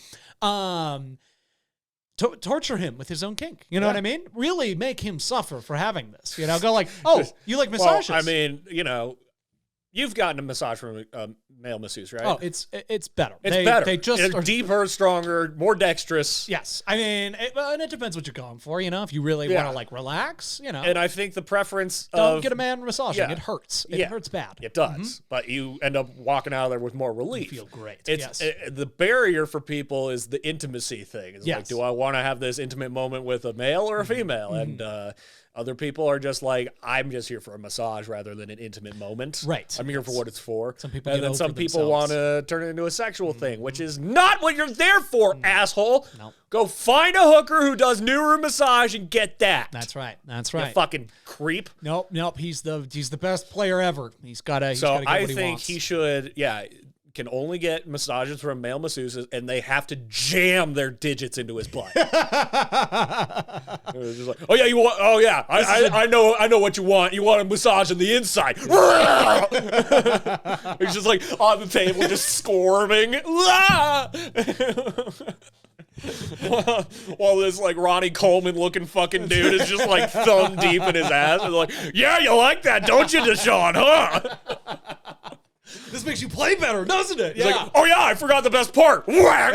S3: Torture him with his own kink. You know what I mean? Really make him suffer for having this. Go oh, you like massages?
S2: Well, you've gotten a massage from a male masseuse, right?
S3: Oh, it's better.
S2: It's better.
S3: They just
S2: it's deeper, stronger, more dexterous.
S3: Yes. And it depends what you're going for, if you really want to relax,
S2: And I think the preference
S3: don't get a man massaging.
S2: Yeah.
S3: It hurts. It hurts bad.
S2: It does. But you end up walking out of there with more relief.
S3: You feel great.
S2: The barrier for people is the intimacy thing. It's do I want to have this intimate moment with a male or a female? And other people are just I'm just here for a massage rather than an intimate moment.
S3: Right.
S2: I'm here for what it's for.
S3: Some people
S2: and
S3: get
S2: then some
S3: over
S2: people want to turn it into a sexual thing, which is not what you're there for, asshole.
S3: Nope.
S2: Go find a hooker who does new room massage and get that.
S3: That's right.
S2: You fucking creep.
S3: Nope. He's the best player ever. He's got to.
S2: So
S3: get
S2: I
S3: what he
S2: think
S3: wants.
S2: he should. Can only get massages from male masseuses, and they have to jam their digits into his butt. It was just oh yeah, you want? Oh yeah, I know what you want. You want a massage on the inside. He's just on the table, just squirming. While this Ronnie Coleman looking fucking dude is just thumb deep in his ass, and yeah, you like that, don't you, Deshaun? Huh?
S3: This makes you play better, doesn't it?
S2: He's oh yeah, I forgot the best part. Whack!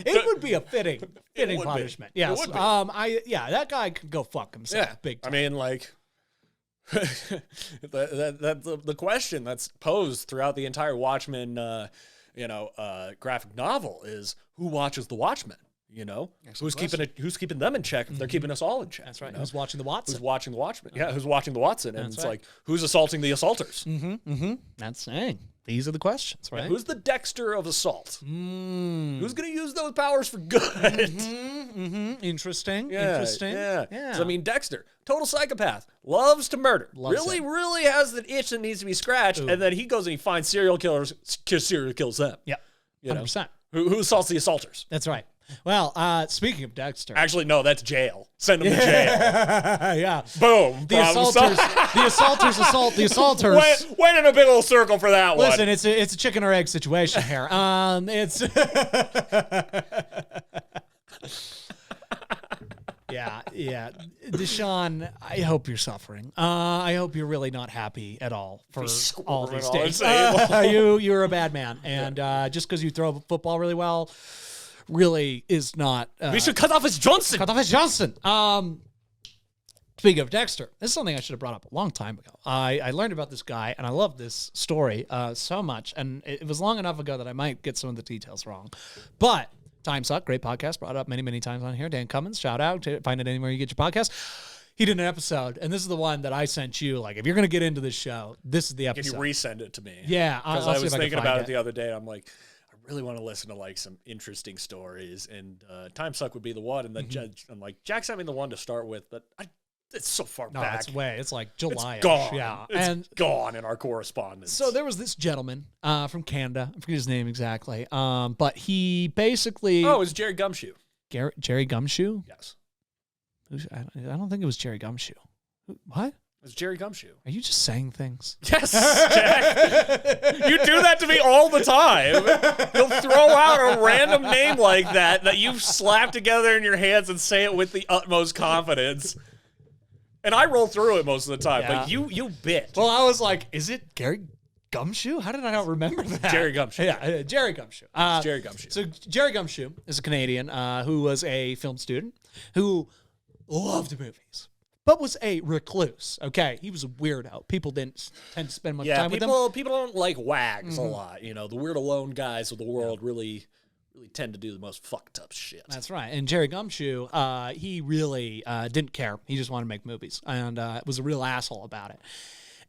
S3: It would be a fitting punishment.
S2: It
S3: Yes.
S2: would be.
S3: That guy could go fuck himself. Big time.
S2: I mean, the question that's posed throughout the entire Watchmen, graphic novel is who watches the Watchmen? Who's keeping them in check if they're keeping us all in check?
S3: That's right. Who's watching the Watson?
S2: Who's watching the Watchmen? Yeah, who's watching the Watson? And
S3: That's
S2: it's
S3: right.
S2: who's assaulting the assaulters?
S3: That's saying. These are the questions, right?
S2: Who's the Dexter of assault? Who's going to use those powers for good?
S3: Interesting.
S2: Yeah,
S3: Interesting.
S2: Yeah. So, Dexter, total psychopath, loves to murder, really has the itch that needs to be scratched, and then he goes and he finds serial killers, serial kills them.
S3: Yep. 100%.
S2: Who assaults the assaulters?
S3: That's right. Well, speaking of Dexter.
S2: Actually, no, that's jail. Send them to jail.
S3: Yeah.
S2: Boom.
S3: The assaulters assault the assaulters.
S2: Went in a big old circle for that one.
S3: Listen, it's a chicken or egg situation here. It's Yeah. Deshaun, I hope you're suffering. I hope you're really not happy at all for all these days. You're a bad man. And just because you throw a football really well really is not...
S2: we should cut off his Johnson.
S3: Cut off his Johnson. Speaking of Dexter, this is something I should have brought up a long time ago. I learned about this guy, and I love this story so much. And it was long enough ago that I might get some of the details wrong. But Time Suck, great podcast, brought up many, many times on here. Dan Cummins, shout out. Find it anywhere you get your podcast. He did an episode, and this is the one that I sent you. Like, if you're going to get into this show, this is the episode.
S2: Can you resend it to me?
S3: Yeah.
S2: Because I was thinking about it the other day. I'm like, I really want to listen to like some interesting stories, and Time Suck would be the one. And then I'm like, Jack sent me the one to start with, but it's so far back.
S3: It's like July.
S2: It's gone.
S3: Yeah.
S2: It's gone in our correspondence.
S3: So there was this gentleman from Canada. I forget his name exactly. But he basically...
S2: Oh, it was Jerry Gumshoe.
S3: Jerry Gumshoe?
S2: Yes.
S3: I don't think it was Jerry Gumshoe. What?
S2: It was Jerry Gumshoe.
S3: Are you just saying things?
S2: Yes, Jack. You do that to me all the time. You'll throw out a random name like that you've slapped together in your hands and say it with the utmost confidence. And I roll through it most of the time, but you bitch.
S3: Well, I was like, is it Gary Gumshoe? How did I not remember that?
S2: Jerry Gumshoe.
S3: Yeah, Jerry Gumshoe.
S2: It's Jerry Gumshoe.
S3: So Jerry Gumshoe is a Canadian who was a film student who loved movies, but was a recluse. Okay, he was a weirdo. People didn't tend to spend much time with him.
S2: People don't like wags a lot. You know, the weird alone guys of the world really tend to do the most fucked up shit.
S3: That's right. And Jerry Gumshoe, he really didn't care. He just wanted to make movies and was a real asshole about it.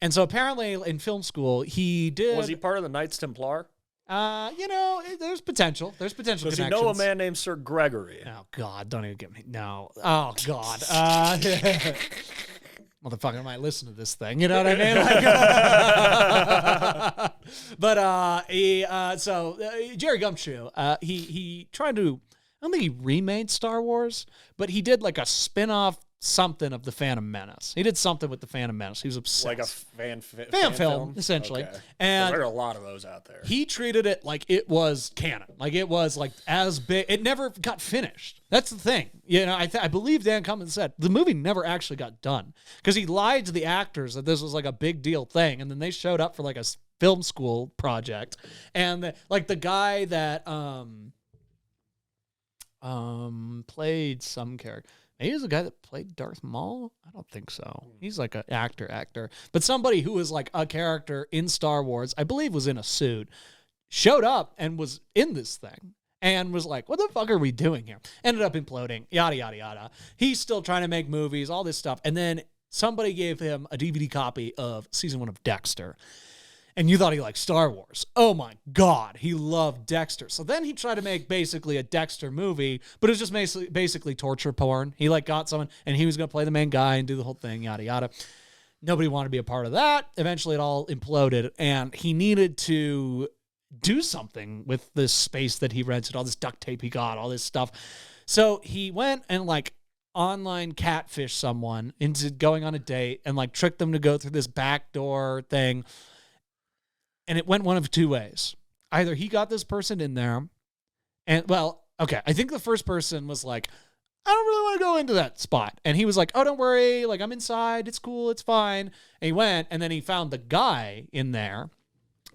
S3: And so apparently in film school, he did...
S2: Was he part of the Knights Templar?
S3: There's potential. There's potential
S2: Does
S3: connections.
S2: he know a man named Sir Gregory?
S3: Oh, God. Don't even get me... No. Oh, God. Motherfucker might listen to this thing. You know what I mean? Jerry Gumshoe, he tried to... I don't think he remade Star Wars, but he did like a spin-off something of the Phantom Menace. He did something with the Phantom Menace. He was obsessed.
S2: Like a fan
S3: film, essentially.
S2: Okay.
S3: And
S2: there are a lot of those out there.
S3: he treated it like it was canon. Like it was like as big. It never got finished. That's the thing. You know, I believe Dan Cummins said the movie never actually got done because he lied to the actors that this was like a big deal thing. And then they showed up for like a film school project. And the guy that played some character. Maybe he's the guy that played Darth Maul? I don't think so. He's like an actor. But somebody who was like a character in Star Wars, I believe was in a suit, showed up and was in this thing and was like, what the fuck are we doing here? Ended up imploding, yada, yada, yada. He's still trying to make movies, all this stuff. And then somebody gave him a DVD copy of season 1 of Dexter. And you thought he liked Star Wars. Oh my God, he loved Dexter. So then he tried to make basically a Dexter movie, but it was just basically torture porn. He like got someone and he was going to play the main guy and do the whole thing, yada, yada. Nobody wanted to be a part of that. Eventually it all imploded and he needed to do something with this space that he rented, all this duct tape he got, all this stuff. So he went and like online catfish someone into going on a date and like tricked them to go through this backdoor thing. And it went one of two ways. Either he got this person in there and, well, okay, I think the first person was like, I don't really want to go into that spot. And he was like, oh, don't worry. Like, I'm inside. It's cool. It's fine. And he went, and then he found the guy in there.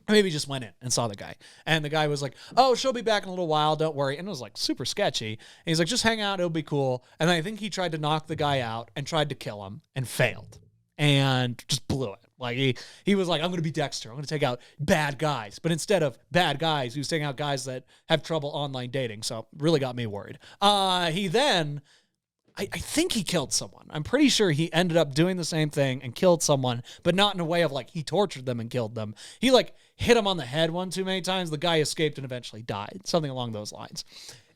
S3: Maybe he just went in and saw the guy. And the guy was like, oh, she'll be back in a little while. Don't worry. And it was like super sketchy. And he's like, just hang out. It'll be cool. And then I think he tried to knock the guy out and tried to kill him and failed and just blew it. Like he was like, I'm going to be Dexter. I'm going to take out bad guys. But instead of bad guys, he was taking out guys that have trouble online dating. So really got me worried. He then, I think he killed someone. I'm pretty sure he ended up doing the same thing and killed someone, but not in a way of like he tortured them and killed them. He like hit him on the head one too many times. The guy escaped and eventually died. Something along those lines.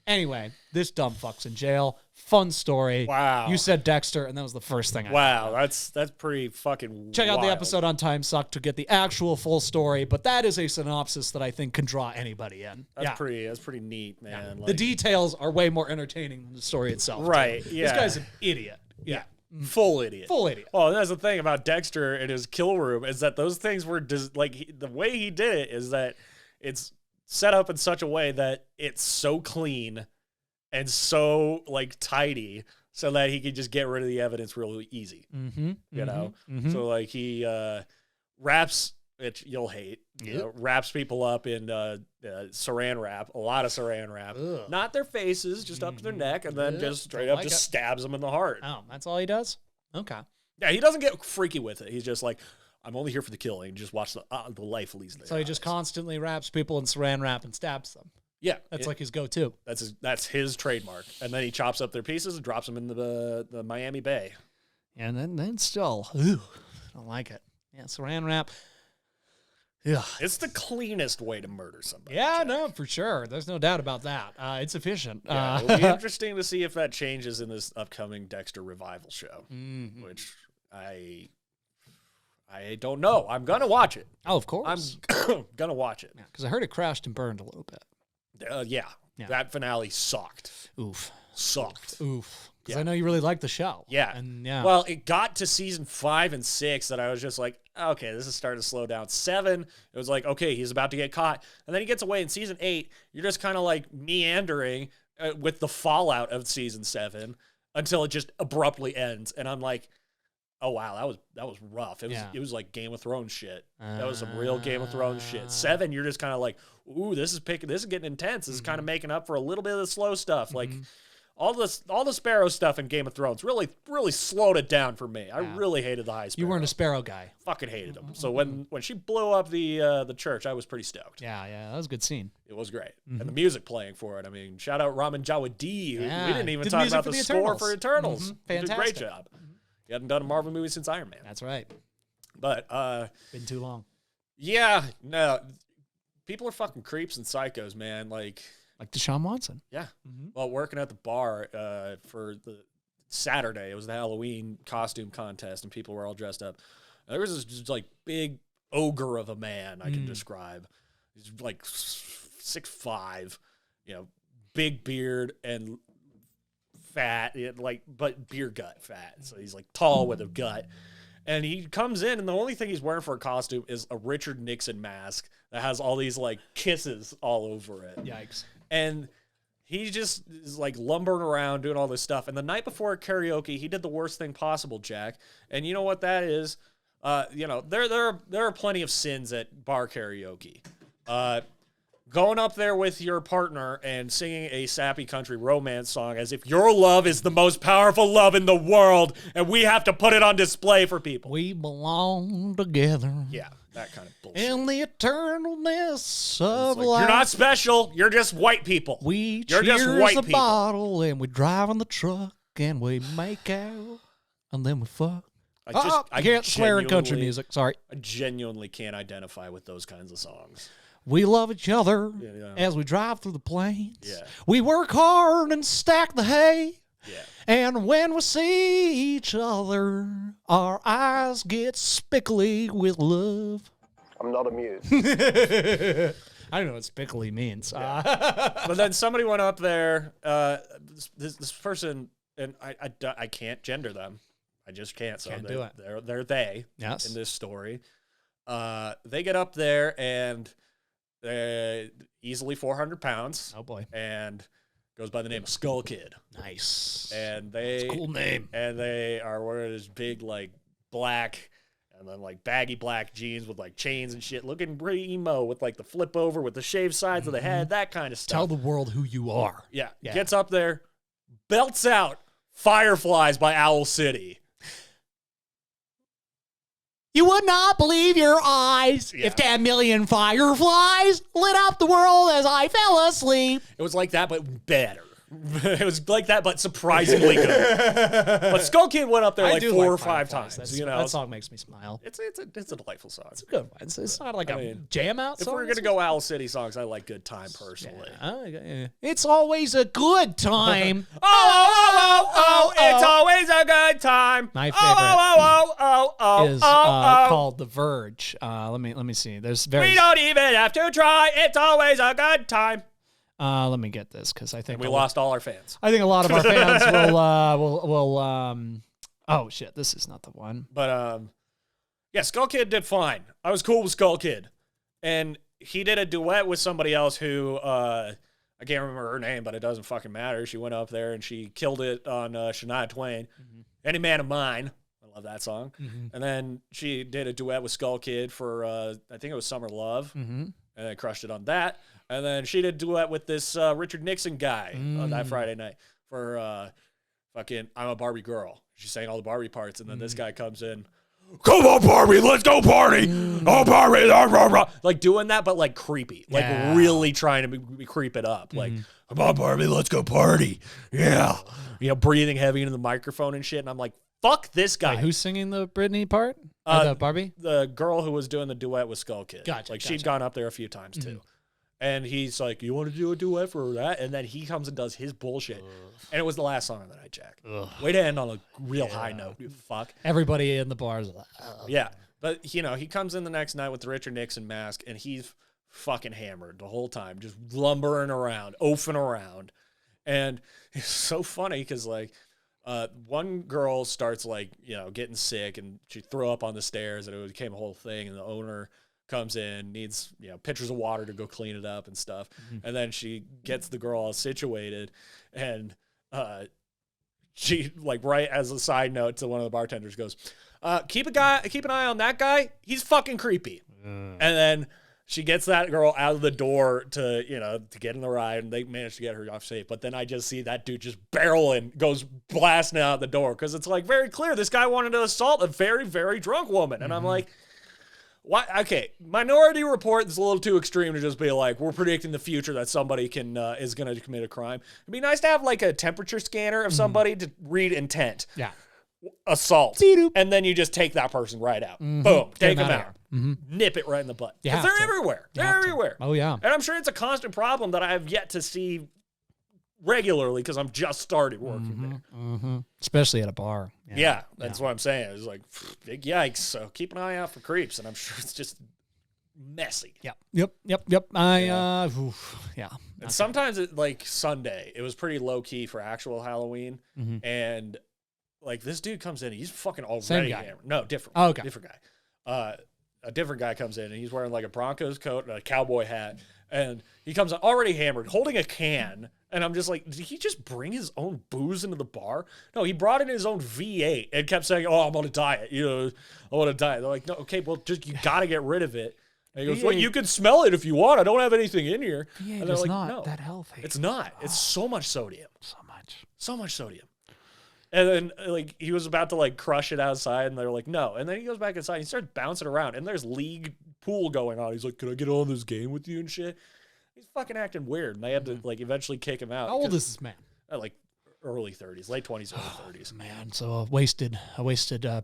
S3: Anyway, this dumb fuck's in jail. Fun story.
S2: Wow.
S3: You said Dexter, and that was the first thing I
S2: Wow, that's pretty fucking
S3: Check out the
S2: wild.
S3: episode on Time Suck to get the actual full story, but that is a synopsis that I think can draw anybody in.
S2: That's pretty neat, man.
S3: The
S2: Like,
S3: details are way more entertaining than the story itself.
S2: Right,
S3: too.
S2: yeah.
S3: This guy's an idiot. Yeah.
S2: full idiot.
S3: Full idiot.
S2: Oh, and that's the thing about Dexter and his kill room is that those things were the way he did it is that it's set up in such a way that it's so clean and so like tidy so that he could just get rid of the evidence really easy.
S3: Mm-hmm.
S2: You know? So like he wraps, which you'll hate, wraps people up in saran wrap, a lot of saran wrap.
S3: Ugh.
S2: Not their faces, just up to their neck, and then
S3: Ugh,
S2: just straight
S3: don't
S2: up
S3: like
S2: just
S3: it.
S2: stabs them in the heart.
S3: Oh, that's all he does? Okay.
S2: Yeah, he doesn't get freaky with it. He's just like, I'm only here for the killing. Just watch the life leads there.
S3: So he just constantly wraps people in saran wrap and stabs them.
S2: Yeah.
S3: That's like his go-to.
S2: That's his trademark. And then he chops up their pieces and drops them into the Miami Bay.
S3: And then still, I don't like it. Yeah, saran wrap. Yeah.
S2: It's the cleanest way to murder somebody.
S3: Yeah,
S2: Jack.
S3: no, for sure. There's no doubt about that. It's efficient.
S2: Yeah, it'll be interesting to see if that changes in this upcoming Dexter revival show, which I don't know. I'm going to watch it.
S3: Oh, of course.
S2: I'm going to watch it.
S3: Because I heard it crashed and burned a little bit.
S2: Yeah, that finale sucked.
S3: Oof.
S2: Sucked.
S3: Oof. Because
S2: Yeah.
S3: I know you really like the show.
S2: Yeah.
S3: And yeah.
S2: Well, it got to season 5 and 6 that I was just like, okay, this is starting to slow down. 7, it was like, okay, he's about to get caught. And then he gets away in season 8. You're just kind of like meandering with the fallout of season 7 until it just abruptly ends. And I'm like, oh, wow, that was rough. It was like Game of Thrones shit. That was some real Game of Thrones shit. 7, you're just kind of like, ooh, this is getting intense. This is kind of making up for a little bit of the slow stuff. Like, all the Sparrow stuff in Game of Thrones really slowed it down for me. I really hated the High Sparrow.
S3: You weren't a Sparrow guy.
S2: Fucking hated him. So when she blew up the church, I was pretty stoked.
S3: Yeah, that was a good scene.
S2: It was great. And the music playing for it. I mean, shout out Ramin Djawadi. Who
S3: Yeah,
S2: we didn't even
S3: did
S2: talk
S3: music
S2: about
S3: for
S2: the
S3: the
S2: score
S3: Eternals.
S2: for Eternals. He did a great
S3: Fantastic.
S2: job. He hadn't done a Marvel movie since Iron Man.
S3: That's right.
S2: But
S3: Been too long.
S2: yeah, no, people are fucking creeps and psychos, man. Like
S3: Deshaun Watson.
S2: yeah. Well, working at the bar for the Saturday, it was the Halloween costume contest, and people were all dressed up. And there was this just like big ogre of a man I can describe. He's like 6'5", big beard and fat, but beer gut fat. So he's like tall with a gut. And he comes in, and the only thing he's wearing for a costume is a Richard Nixon mask that has all these like kisses all over it.
S3: Yikes.
S2: And he just is like lumbering around doing all this stuff. And the night before karaoke, he did the worst thing possible, Jack. And you know what that is? There are plenty of sins at bar karaoke. Going up there with your partner and singing a sappy country romance song as if your love is the most powerful love in the world and we have to put it on display for people.
S3: We belong together.
S2: Yeah, that kind of bullshit.
S3: In the eternalness of
S2: Like,
S3: life.
S2: you're not special. You're just white people.
S3: We
S2: You're
S3: cheers
S2: just white
S3: the
S2: people.
S3: bottle and we drive in the truck and we make out and then we fuck. I can't swear in country
S2: genuinely-
S3: music. Sorry.
S2: I genuinely can't identify with those kinds of songs.
S3: We love each other
S2: Yeah.
S3: as we drive through the plains.
S2: Yeah.
S3: We work hard and stack the hay.
S2: Yeah.
S3: And when we see each other, our eyes get spickly with love.
S5: I'm not amused.
S3: I don't know what spickly means.
S2: But then somebody went up there, this person, and I can't gender them. I just can't. So
S3: Can't do it.
S2: They're they
S3: Yes.
S2: in this story. They get up there and easily 400 pounds.
S3: Oh boy.
S2: And goes by the name of Skull Kid.
S3: Nice.
S2: And they
S3: Cool name.
S2: And they are wearing this big like black and then like baggy black jeans with like chains and shit, looking pretty emo with like the flip over with the shaved sides of the head, that kind of stuff.
S3: Tell the world who you are.
S2: Yeah.
S3: Yeah.
S2: Gets up there, belts out Fireflies by Owl City.
S3: You would not believe your eyes
S2: Yeah.
S3: if 10 million fireflies lit up the world as I fell asleep.
S2: It was like that, but better. It was like that, but surprisingly good. But Skull Kid went up there
S3: I
S2: like
S3: do
S2: 4 or
S3: like
S2: 5
S3: Fireflies.
S2: times.
S3: That song makes me smile.
S2: It's a delightful song.
S3: It's a good one. It's not like
S2: I
S3: a
S2: mean,
S3: jam out
S2: If
S3: song.
S2: we're gonna go Owl City songs, I like Good Time personally.
S3: It's always a good time.
S2: It's always a good time.
S3: My favorite is
S2: oh.
S3: called The Verge. Let me see. There's very.
S2: We don't even have to try. It's always a good time.
S3: Let me get this because I think
S2: We lost all our fans.
S3: I think a lot of our fans will. Oh shit! This is not the one.
S2: But yeah, Skull Kid did fine. I was cool with Skull Kid, and he did a duet with somebody else who I can't remember her name, but it doesn't fucking matter. She went up there and she killed it on Shania Twain, "Any Man of Mine." I love that song. And then she did a duet with Skull Kid for I think it was Summer Love, and I crushed it on that. And then she did a duet with this Richard Nixon guy on that Friday night for fucking, I'm a Barbie girl. She's saying all the Barbie parts, and then this guy comes in. Come on, Barbie, let's go party. Oh, Barbie, rah, rah, rah. Like doing that, but like creepy, like really trying to creep it up. Like, come on, Barbie, let's go party. Yeah, breathing heavy into the microphone and shit. And I'm like, fuck this guy.
S3: Wait, who's singing the Britney part? The Barbie?
S2: The girl who was doing the duet with Skull Kid.
S3: Gotcha.
S2: She'd gone up there a few times too. And he's like, you want to do a duet for that? And then he comes and does his bullshit. And it was the last song of the night, Jack. Way to end on a real high note, you fuck.
S3: Everybody in the bars are like, oh.
S2: Yeah. But, he comes in the next night with the Richard Nixon mask, and he's fucking hammered the whole time, just lumbering around, oafing around. And it's so funny because, like, one girl starts, like, getting sick, and she threw up on the stairs, and it became a whole thing, and the owner comes in, needs pitchers of water to go clean it up and stuff, and then she gets the girl all situated, and she, like, right as a side note to one of the bartenders, goes, keep an eye on that guy, he's fucking creepy. And then she gets that girl out of the door to get in the ride, and they manage to get her off safe. But then I just see that dude just barreling, goes blasting out the door, because it's like very clear this guy wanted to assault a very, very drunk woman. And I'm like, why? Okay, Minority Report is a little too extreme to just be like, we're predicting the future that somebody is going to commit a crime. It'd be nice to have like a temperature scanner of somebody to read intent.
S3: Yeah.
S2: Assault. And then you just take that person right out. Boom. Take them out. Nip it right in the butt. Because they're everywhere. They're everywhere.
S3: Oh, yeah.
S2: And I'm sure it's a constant problem that I have yet to see regularly because I'm just started working there.
S3: Especially at a bar.
S2: Yeah, that's what I'm saying. It's like, big yikes. So keep an eye out for creeps, and I'm sure it's just messy.
S3: Yep.
S2: And sometimes, like Sunday, it was pretty low key for actual Halloween, and like this dude comes in, he's fucking already hammered. No, different.
S3: Oh, okay.
S2: Different guy. A different guy comes in, and he's wearing like a Broncos coat and a cowboy hat, and he comes in already hammered, holding a can. And I'm just like, did he just bring his own booze into the bar? No, he brought in his own V8 and kept saying, oh, I'm on a diet. I want a diet. They're like, no, okay, well, you got to get rid of it. And he goes, well, you can smell it if you want. I don't have anything in here.
S3: Yeah,
S2: and they're
S3: it's
S2: like,
S3: not
S2: no,
S3: that healthy.
S2: It's not. It's so much sodium.
S3: So much.
S2: Sodium. And then, like, he was about to, like, crush it outside, and they're like, no. And then he goes back inside, and he starts bouncing around, and there's league pool going on. He's like, can I get on this game with you and shit? He's fucking acting weird, and they had to, like, eventually kick him out.
S3: How old is this man?
S2: Like, early 30s, late 20s, early 30s.
S3: Man, so a wasted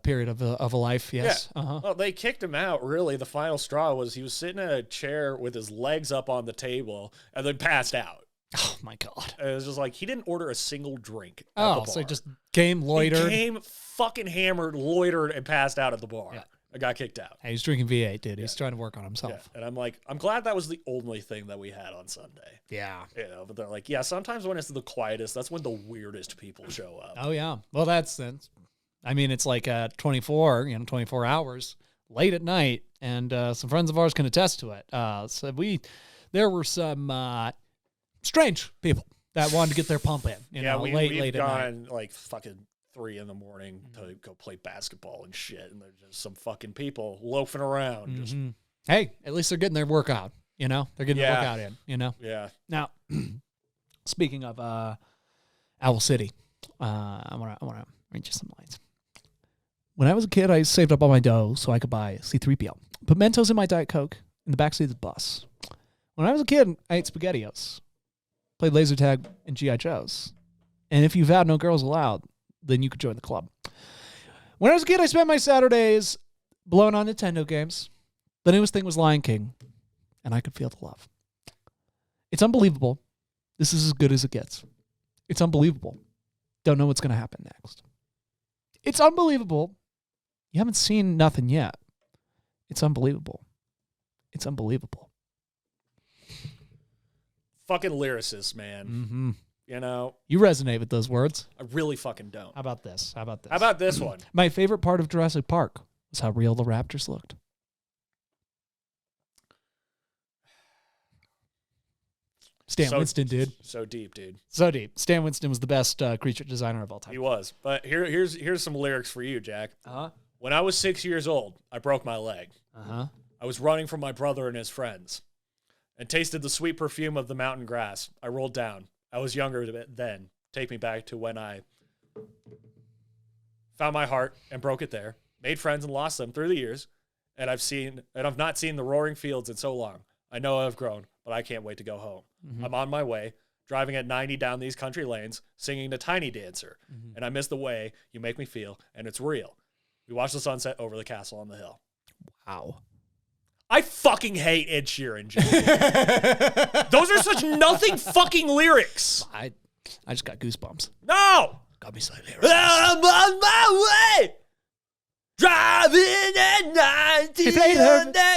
S3: period of a life, yes.
S2: Yeah. Well, they kicked him out, really. The final straw was he was sitting in a chair with his legs up on the table, and then passed out.
S3: Oh, my God.
S2: And it was just like, he didn't order a single drink at the bar.
S3: So he just came, loitered.
S2: He came fucking hammered, loitered, and passed out at the bar.
S3: Yeah.
S2: I got kicked out.
S3: Hey, he's drinking V8, dude. He's trying to work on himself.
S2: Yeah. And I'm like, I'm glad that was the only thing that we had on Sunday.
S3: Yeah.
S2: But they're like, yeah, sometimes when it's the quietest, that's when the weirdest people show up.
S3: Oh, yeah. Well, that's I mean, it's like 24 hours late at night, and some friends of ours can attest to it. So there were some strange people that wanted to get their pump in. We've
S2: gone like fucking 3 a.m. to go play basketball and shit, and there's just some fucking people loafing around. Just
S3: hey, at least they're getting their workout. They're getting their workout in.
S2: Yeah.
S3: Now, speaking of Owl City, I want to read you some lines. When I was a kid, I saved up all my dough so I could buy C-3PO. Put Mentos in my Diet Coke in the backseat of the bus. When I was a kid, I ate SpaghettiOs, played laser tag and G.I. Joes. And if you vowed no girls allowed, then you could join the club. When I was a kid, I spent my Saturdays blowing on Nintendo games. The newest thing was Lion King, and I could feel the love. It's unbelievable. This is as good as it gets. It's unbelievable. Don't know what's going to happen next. It's unbelievable. You haven't seen nothing yet. It's unbelievable. It's unbelievable.
S2: Fucking lyricist, man.
S3: You resonate with those words.
S2: I really fucking don't.
S3: How about this?
S2: How about this one?
S3: My favorite part of Jurassic Park was how real the raptors looked. Stan Winston, dude.
S2: So deep, dude.
S3: So deep. Stan Winston was the best creature designer of all time.
S2: He was. But here's some lyrics for you, Jack.
S3: Uh-huh.
S2: When I was 6 years old, I broke my leg.
S3: Uh-huh.
S2: I was running from my brother and his friends and tasted the sweet perfume of the mountain grass. I rolled down. I was younger then. Take me back to when I found my heart and broke it there, made friends and lost them through the years, and I've not seen the roaring fields in so long. I know I've grown, but I can't wait to go home. I'm on my way, driving at 90 down these country lanes, singing to Tiny Dancer, and I miss the way you make me feel, and it's real. We watch the sunset over the castle on the hill.
S3: Wow.
S2: I fucking hate Ed Sheeran, Jimmy. Those are such nothing fucking lyrics.
S3: I just got goosebumps.
S2: No!
S3: Got me slightly.
S2: I'm on my way, driving at 90.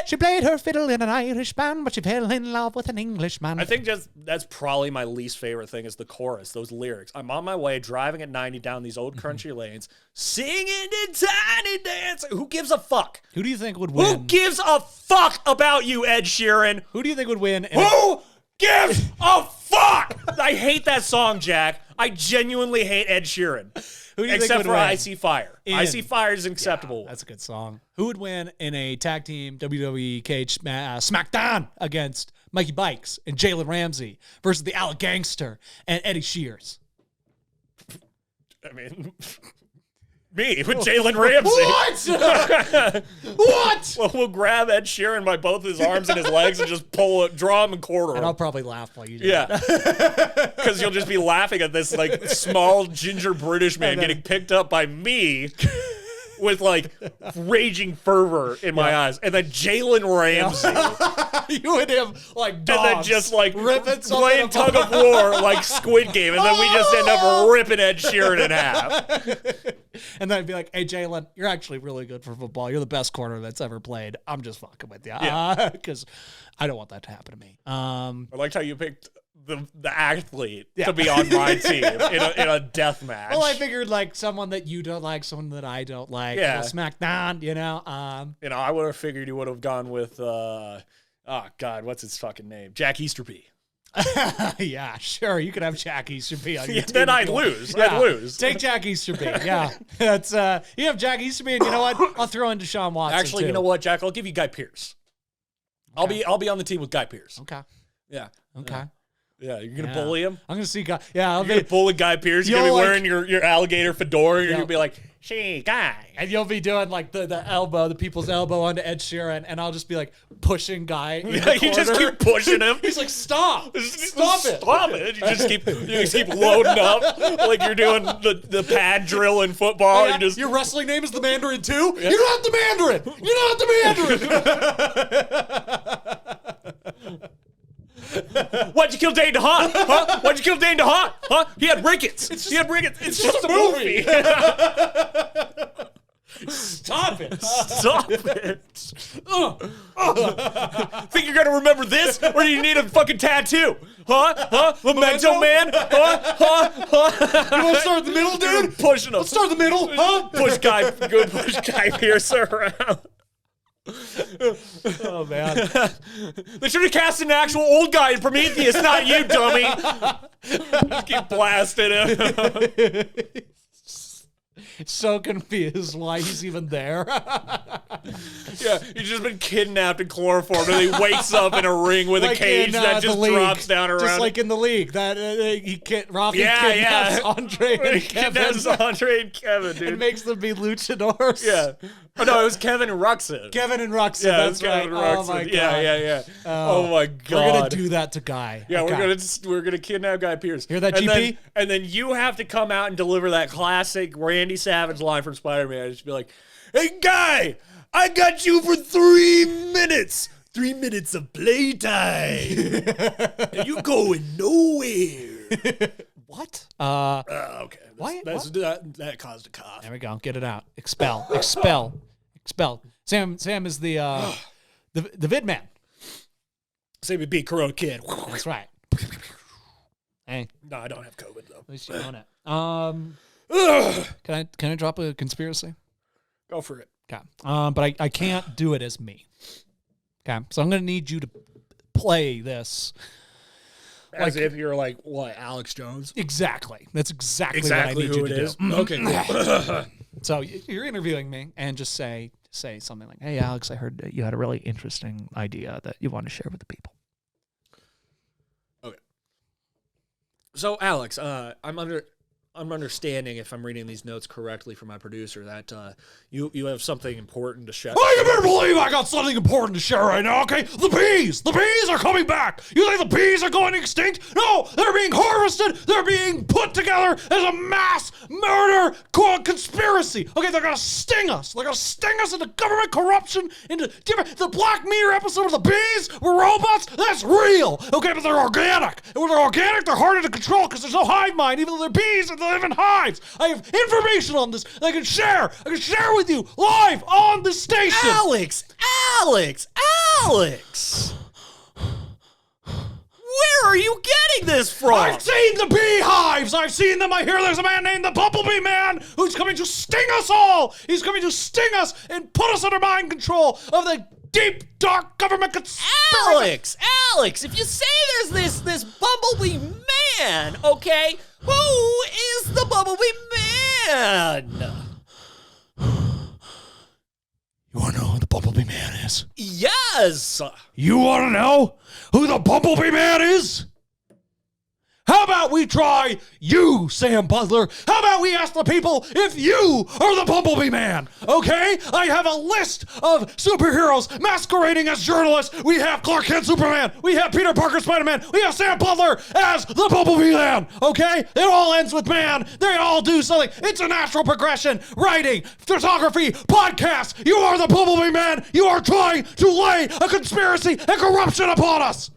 S3: She played her fiddle in an Irish band, but she fell in love with an Englishman.
S2: I think that's probably my least favorite thing is the chorus, those lyrics. I'm on my way, driving at 90 down these old country lanes, singing to Tiny Dancer. Who gives a fuck?
S3: Who do you think would win?
S2: Who gives a fuck about you, Ed Sheeran?
S3: Who do you think would win?
S2: Who gives a fuck? I hate that song, Jack. I genuinely hate Ed Sheeran.
S3: Who do you
S2: Except
S3: think would
S2: for
S3: win?
S2: I See Fire. I See Fire is acceptable.
S3: That's a good song. Who would win in a tag team WWE cage SmackDown against Mikey Bikes and Jalen Ramsey versus the AlliGangster and Eddie Shears?
S2: I mean, me with Jalen Ramsey.
S3: What? What?
S2: Well, we'll grab Ed Sheeran by both his arms and his legs and just draw him and quarter him.
S3: And I'll probably laugh while you do
S2: Yeah,
S3: that.
S2: because you'll just be laughing at this like small ginger British man getting picked up by me with like raging fervor in my eyes, and then Jalen Ramsey,
S3: You and him like dogs.
S2: and then just like
S3: ripping
S2: playing tug of war like Squid Game, and then we just end up ripping Ed Sheeran in half.
S3: And then I'd be like, hey, Jalen, you're actually really good for football. You're the best corner that's ever played. I'm just fucking with you. Because I don't want that to happen to me.
S2: I liked how you picked the athlete to be on my team in a death match.
S3: Well, I figured like someone that you don't like, someone that I don't like.
S2: Yeah.
S3: SmackDown, you know.
S2: I would have figured you would have gone with, oh, God, what's his fucking name? Jack Easterby.
S3: Yeah, sure. You could have Jack Easterby on your team.
S2: Then
S3: if
S2: I'd
S3: you want.
S2: lose.
S3: Yeah.
S2: I'd lose.
S3: Take Jack Easterby. Yeah. That's you have Jack Easterby, and you know what? I'll throw in Deshaun Watson.
S2: Actually,
S3: too.
S2: you know what, Jack? I'll give you Guy Pearce.
S3: Okay.
S2: I'll be on the team with Guy Pearce.
S3: Okay.
S2: Yeah.
S3: Okay.
S2: Yeah, you're gonna bully him.
S3: I'm gonna see Guy. Yeah, I'll
S2: You're gonna
S3: be.
S2: bully Guy Pearce. You're gonna be
S3: You'll,
S2: wearing your alligator fedora. You're
S3: Yeah.
S2: gonna be like, "Hey, Guy."
S3: And you'll be doing like the elbow, the people's elbow onto Ed Sheeran, and I'll just be like pushing Guy. In the
S2: You just
S3: corner.
S2: keep pushing him.
S3: He's like, stop! Stop it!
S2: Stop it! You just keep loading up like you're doing the pad drill in football.
S3: Yeah,
S2: You just
S3: your wrestling name is the Mandarin too? You're not the Mandarin! You're not the Mandarin!
S2: Why'd you kill Dane DeHaan? Huh? Why'd you kill Dane DeHaan? Huh? He had rickets. It's just a movie.
S3: Stop it!
S2: Stop it. Think you're gonna remember this? Or do you need a fucking tattoo? Huh? Memento Man?
S3: You want to start at the middle, dude?
S2: Pushing him.
S3: Let's start at the middle, huh?
S2: Push Guy Pearce around.
S3: Oh man.
S2: They should have cast an actual old guy in Prometheus, not you, dummy. Just keep blasting him.
S3: So confused why he's even there.
S2: Yeah, he's just been kidnapped and chloroformed, and he wakes up in a ring with a cage that just drops down around.
S3: Just like in the league, that Rocky
S2: Yeah,
S3: kidnaps
S2: yeah.
S3: Andre and Kevin
S2: Kidnaps Andre and Kevin, dude.
S3: and makes them be luchadors.
S2: Yeah. Oh, no, it was Kevin and Ruxin.
S3: Kevin and Roxy.
S2: Yeah,
S3: that's
S2: it was Kevin
S3: right.
S2: and
S3: Oh
S2: Ruxin.
S3: my god.
S2: Yeah. Oh my god.
S3: We're gonna do that to Guy.
S2: Yeah,
S3: Okay.
S2: we're gonna kidnap Guy Pearce.
S3: Hear that,
S2: and
S3: GP?
S2: And then you have to come out and deliver that classic Randy Savage line from Spider-Man. Just be like, "Hey, Guy, I got you for 3 minutes. 3 minutes of playtime. And you going nowhere."
S3: What?
S2: Okay.
S3: Why-
S2: That caused a cough.
S3: There we go. Get it out. Expel. Sam is the vid man.
S2: Say we beat Corona Kid.
S3: That's right. Hey,
S2: No, I don't have COVID though.
S3: at least you own it. Can I drop a conspiracy?
S2: Go for it.
S3: Okay. But I can't do it as me. Okay. So I'm gonna need you to play this.
S2: As if you're like, what, Alex Jones?
S3: Exactly. That's exactly what I need
S2: who
S3: you
S2: it
S3: to
S2: is.
S3: do.
S2: Okay.
S3: So you're interviewing me and just say something like, "Hey, Alex, I heard that you had a really interesting idea that you want to share with the people."
S2: Okay. So, Alex, I'm I'm understanding, if I'm reading these notes correctly from my producer, that you have something important to share.
S3: Oh, you better believe I got something important to share right now, okay? The bees are coming back. You think the bees are going extinct? No, they're being harvested. They're being put together as a mass murder conspiracy. Okay, they're gonna sting us. They're gonna sting us into government corruption, into different. The Black Mirror episode of the bees were robots. That's real. Okay, but they're organic. And when they're organic, they're harder to control because there's no hive mind, even though they're bees and they live in hives. I have information on this that I can share. I can share with you live on the station.
S2: Alex! Where are you getting this from?
S3: I've seen the beehives. I've seen them. I hear there's a man named the Bumblebee Man who's coming to sting us all. He's coming to sting us and put us under mind control of the deep, dark government conspiracy.
S2: Alex, if you say there's this Bumblebee Man, okay, who is the Bumblebee Man?
S3: You want to know who the Bumblebee Man is?
S2: Yes!
S3: You want to know who the Bumblebee Man is? How about we try you, Sam Butler? How about we ask the people if you are the Bumblebee Man? Okay? I have a list of superheroes masquerading as journalists. We have Clark Kent Superman. We have Peter Parker Spider-Man. We have Sam Butler as the Bumblebee Man. Okay? It all ends with man. They all do something. It's a natural progression. Writing, photography, podcast. You are the Bumblebee Man. You are trying to lay a conspiracy and corruption upon us.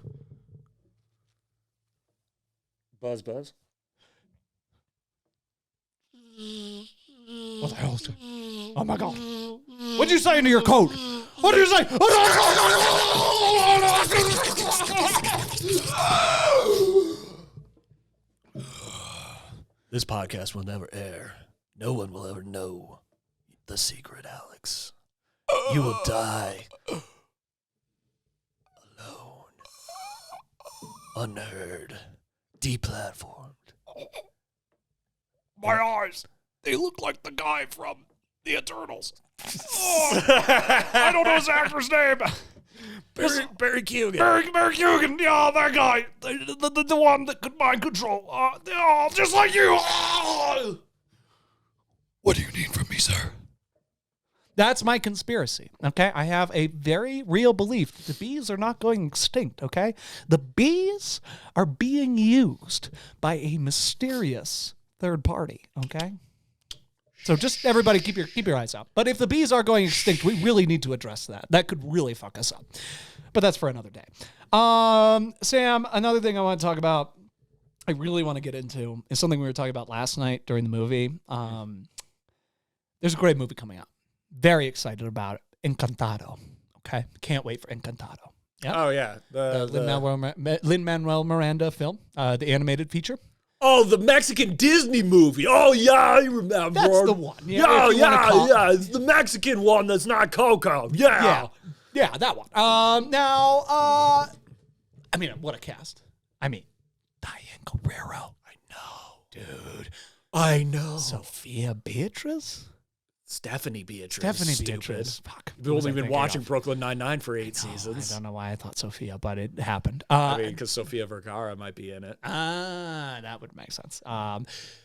S2: Buzz.
S3: What the hell is it? Oh my God. What'd you say into your coat? What did you say?
S2: This podcast will never air. No one will ever know the secret, Alex. You will die alone, unheard, deplatformed.
S3: My eyes. They look like the guy from The Eternals. I don't know his actor's name.
S2: Barry Keoghan.
S3: Barry Keoghan. Yeah, that guy. The one that could mind control. Just like you. What do you need from me, sir? That's my conspiracy, okay? I have a very real belief that the bees are not going extinct, okay? The bees are being used by a mysterious third party, okay? So just everybody keep your eyes out. But if the bees are going extinct, we really need to address that. That could really fuck us up. But that's for another day. Sam, another thing I want to talk about, I really want to get into, is something we were talking about last night during the movie. There's a great movie coming out. Very excited about it. Encantado. Okay? Can't wait for Encantado. Yep.
S2: Oh, yeah.
S3: The Lin-Manuel Miranda film, the animated feature.
S2: Oh, the Mexican Disney movie. Oh, yeah, I remember.
S3: That's the one. Yeah.
S2: It's the Mexican one that's not Coco. Yeah,
S3: that one. I mean, what a cast. I mean, Diane Guerrero. I know. Dude.
S2: I know.
S3: Sophia Beatrice?
S2: Stephanie Beatrice.
S3: Fuck.
S2: We've only been watching Brooklyn Nine-Nine for 8 seasons.
S3: I don't know why I thought Sophia, but it happened.
S2: I mean, because Sofia Vergara might be in it.
S3: That would make sense.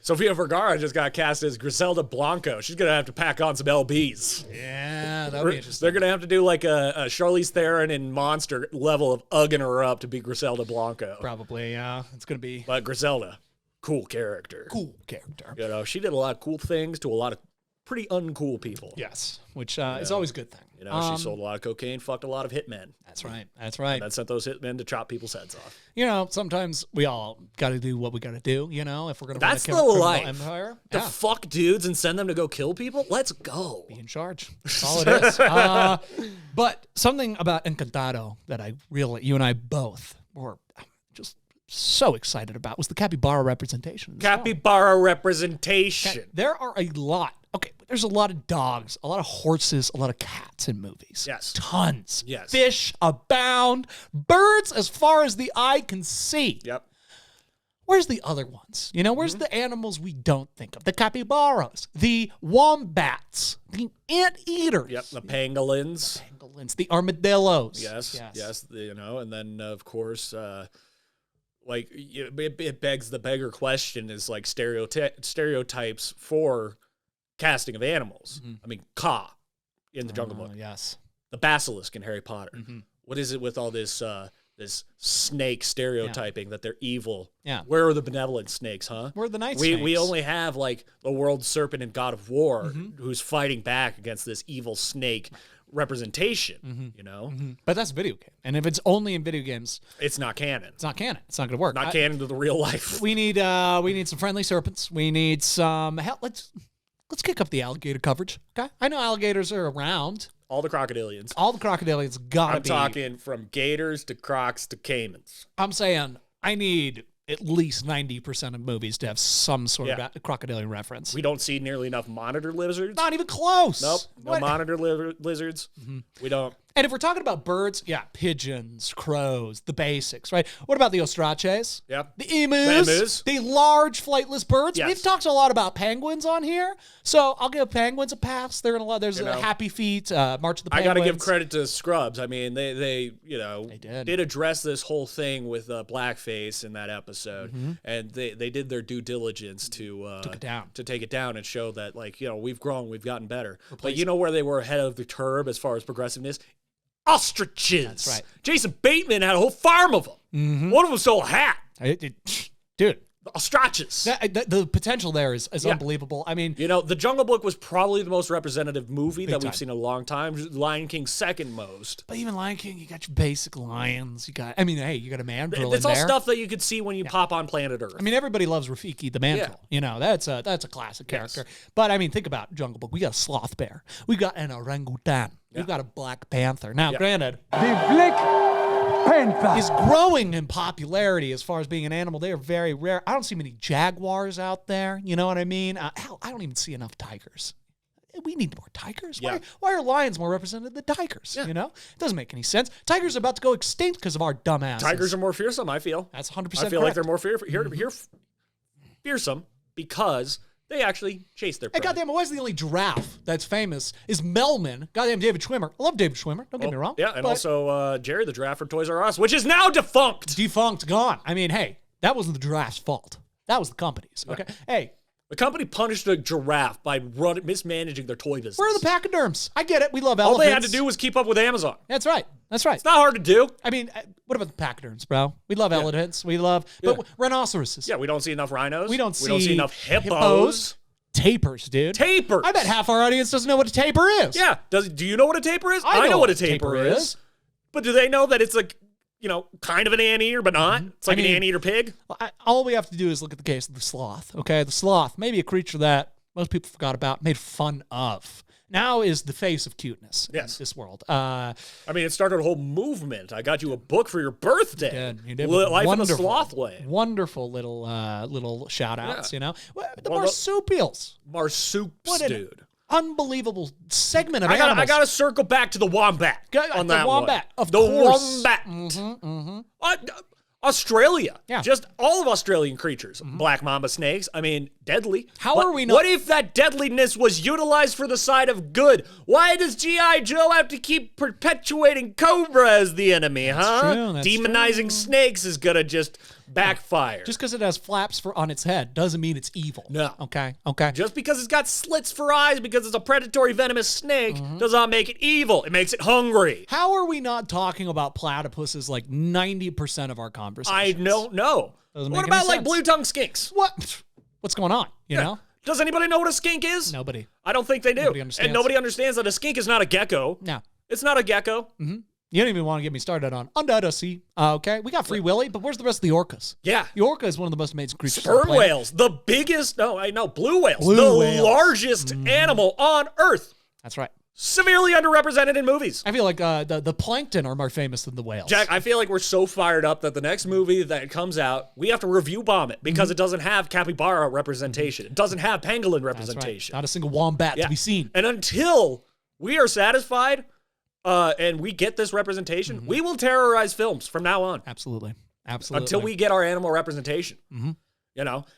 S2: Sofia Vergara just got cast as Griselda Blanco. She's going to have to pack on some LBs.
S3: Yeah, that would be interesting.
S2: They're going to have to do like a Charlize Theron and Monster level of ugging her up to be Griselda Blanco.
S3: Probably, yeah. It's going to be...
S2: But Griselda, cool character.
S3: Cool character.
S2: You know, she did a lot of cool things to a lot of pretty uncool people.
S3: Yes, which is always a good thing.
S2: You know, she sold a lot of cocaine, fucked a lot of hitmen.
S3: That's right.
S2: And then sent those hitmen to chop people's heads off.
S3: You know, sometimes we all got to do what we got to do, you know, if we're going to
S2: That's the life. Empire. To fuck dudes and send them to go kill people? Let's go.
S3: Be in charge. That's all it is. But something about Encantado that you and I both were just so excited about was the Capybara representation.
S2: Capybara representation.
S3: There are a lot. Okay, there's a lot of dogs, a lot of horses, a lot of cats in movies.
S2: Yes.
S3: Tons.
S2: Yes.
S3: Fish abound. Birds as far as the eye can see.
S2: Yep.
S3: Where's the other ones? You know, where's the animals we don't think of? The capybaras, the wombats, the anteaters.
S2: Yep, the pangolins.
S3: The armadillos.
S2: Yes. You know, and then, of course, like it begs the beggar question is like stereotypes for casting of animals. I mean, Ka in the Jungle Book.
S3: Yes.
S2: The basilisk in Harry Potter. What is it with all this this snake stereotyping that they're evil?
S3: Yeah.
S2: Where are the benevolent snakes, huh?
S3: Where are the nice
S2: we
S3: snakes?
S2: only have like the world serpent and god of war who's fighting back against this evil snake representation, you know?
S3: But that's a video game. And if it's only in video games,
S2: It's not canon.
S3: it's not canon. It's not going to work.
S2: Not canon to the real life.
S3: We need some friendly serpents. We need some hell. Let's kick up the alligator coverage. Okay, I know alligators are around.
S2: All the crocodilians.
S3: All the crocodilians gotta
S2: I'm
S3: be.
S2: talking from gators to crocs to caimans.
S3: I'm saying I need at least 90% of movies to have some sort of crocodilian reference.
S2: We don't see nearly enough monitor lizards.
S3: Not even close.
S2: Nope. No
S3: What?
S2: monitor lizards. We don't.
S3: And if we're talking about birds, pigeons, crows, the basics, right? What about the ostraches?
S2: Yeah.
S3: The emus?
S2: Emus.
S3: The large flightless birds?
S2: Yes.
S3: We've talked a lot about penguins on here, so I'll give penguins a pass. They're in a lot. There's
S2: know.
S3: Happy Feet, March of the
S2: I
S3: Penguins.
S2: got to give credit to Scrubs. I mean, they
S3: did.
S2: address this whole thing with blackface in that episode, and they did their due diligence to take it down and show that we've grown, we've gotten better. But you know where they were ahead of the curve as far as progressiveness? Ostriches.
S3: That's right.
S2: Jason Bateman had a whole farm of them. One of them stole a hat.
S3: Dude.
S2: Ostriches.
S3: The potential there is unbelievable. I mean,
S2: The Jungle Book was probably the most representative movie that
S3: time.
S2: we've seen in a long time. Lion King second most.
S3: but even Lion King, you got your basic lions. You got a mandrill
S2: It's
S3: in
S2: all
S3: there.
S2: stuff that you could see when you pop on planet Earth.
S3: I mean, everybody loves Rafiki the mandrill. That's a classic character. But I mean, think about Jungle Book. We got a sloth bear. We got an orangutan. We've got a black panther. Now, granted,
S4: The Black Panther.
S3: is growing in popularity as far as being an animal. They are very rare. I don't see many jaguars out there. You know what I mean? Hell, I don't even see enough tigers. We need more tigers.
S2: Yeah.
S3: Why are lions more represented than tigers? It doesn't make any sense. Tigers are about to go extinct because of our dumbasses.
S2: Tigers are more fearsome, I feel.
S3: That's 100%
S2: I feel like they're
S3: correct.
S2: more fearsome because they actually chase their prey.
S3: Hey, goddamn, why is the only giraffe that's famous is Melman? Goddamn, David Schwimmer. I love David Schwimmer. Don't get me wrong.
S2: Yeah, and
S3: but
S2: also Jerry the giraffe from Toys R Us, which is now defunct.
S3: defunct, gone. I mean, hey, that wasn't the giraffe's fault. That was the company's. Okay. Hey,
S2: The company punished a giraffe by mismanaging their toy business.
S3: where are the pachyderms? I get it. We love
S2: All
S3: elephants.
S2: they had to do was keep up with Amazon.
S3: That's right. That's right.
S2: It's not hard to do.
S3: I mean, what about the pachyderms, bro? We love elephants. We love but rhinoceroses.
S2: Yeah, we don't see enough rhinos.
S3: We don't see
S2: enough hippos.
S3: Tapers, dude.
S2: Tapers.
S3: I bet half our audience doesn't know what a taper is.
S2: Yeah. Do you know what a taper is?
S3: I know
S2: what a taper is. But do they know that it's like, kind of an anteater, but not? It's like an anteater pig?
S3: All we have to do is look at the case of the sloth, okay? The sloth, maybe a creature that most people forgot about, made fun of. Now is the face of cuteness in this world.
S2: It started a whole movement. I got you a book for your birthday.
S3: You did.
S2: Life in the Sloth Way.
S3: Wonderful little shout outs, The
S2: Well,
S3: marsupials.
S2: Marsups, dude.
S3: Unbelievable segment of
S2: I
S3: animals.
S2: got to circle back to the wombat on that
S3: wombat,
S2: one.
S3: of
S2: the
S3: course.
S2: wombat. Australia.
S3: Yeah.
S2: Just all of Australian creatures. Black mamba snakes. I mean, deadly.
S3: How
S2: But
S3: are we not-
S2: What if that deadliness was utilized for the side of good? Why does G.I. Joe have to keep perpetuating Cobra as the enemy, huh?
S3: true, that's
S2: Demonizing
S3: true.
S2: snakes is going to just backfire.
S3: Just because it has flaps on its head doesn't mean it's evil.
S2: No.
S3: Okay.
S2: Just because it's got slits for eyes because it's a predatory venomous snake does not make it evil. It makes it hungry.
S3: How are we not talking about platypuses like 90% of our conversations?
S2: I don't know.
S3: Doesn't
S2: What
S3: make
S2: about
S3: any
S2: like
S3: sense.
S2: blue-tongue skinks?
S3: What's going on? You know?
S2: Does anybody know what a skink is?
S3: Nobody.
S2: I don't think they do.
S3: Nobody understands.
S2: And nobody understands that a skink is not a gecko.
S3: No.
S2: It's not a gecko.
S3: You don't even want to get me started on Under the Sea. Okay, we got Free Willy, but where's the rest of the orcas?
S2: Yeah.
S3: The orca is one of the most amazing creatures. on the
S2: Sperm
S3: planet.
S2: whales, the biggest, blue whales,
S3: Blue
S2: the
S3: whales.
S2: largest animal on Earth.
S3: That's right.
S2: Severely underrepresented in movies.
S3: I feel like the plankton are more famous than the whales.
S2: Jack, I feel like we're so fired up that the next movie that comes out, we have to review bomb it because it doesn't have capybara representation. It doesn't have pangolin
S3: That's right.
S2: representation.
S3: Not a single wombat to be seen.
S2: And until we are satisfied and we get this representation, we will terrorize films from now on.
S3: Absolutely.
S2: Until we get our animal representation.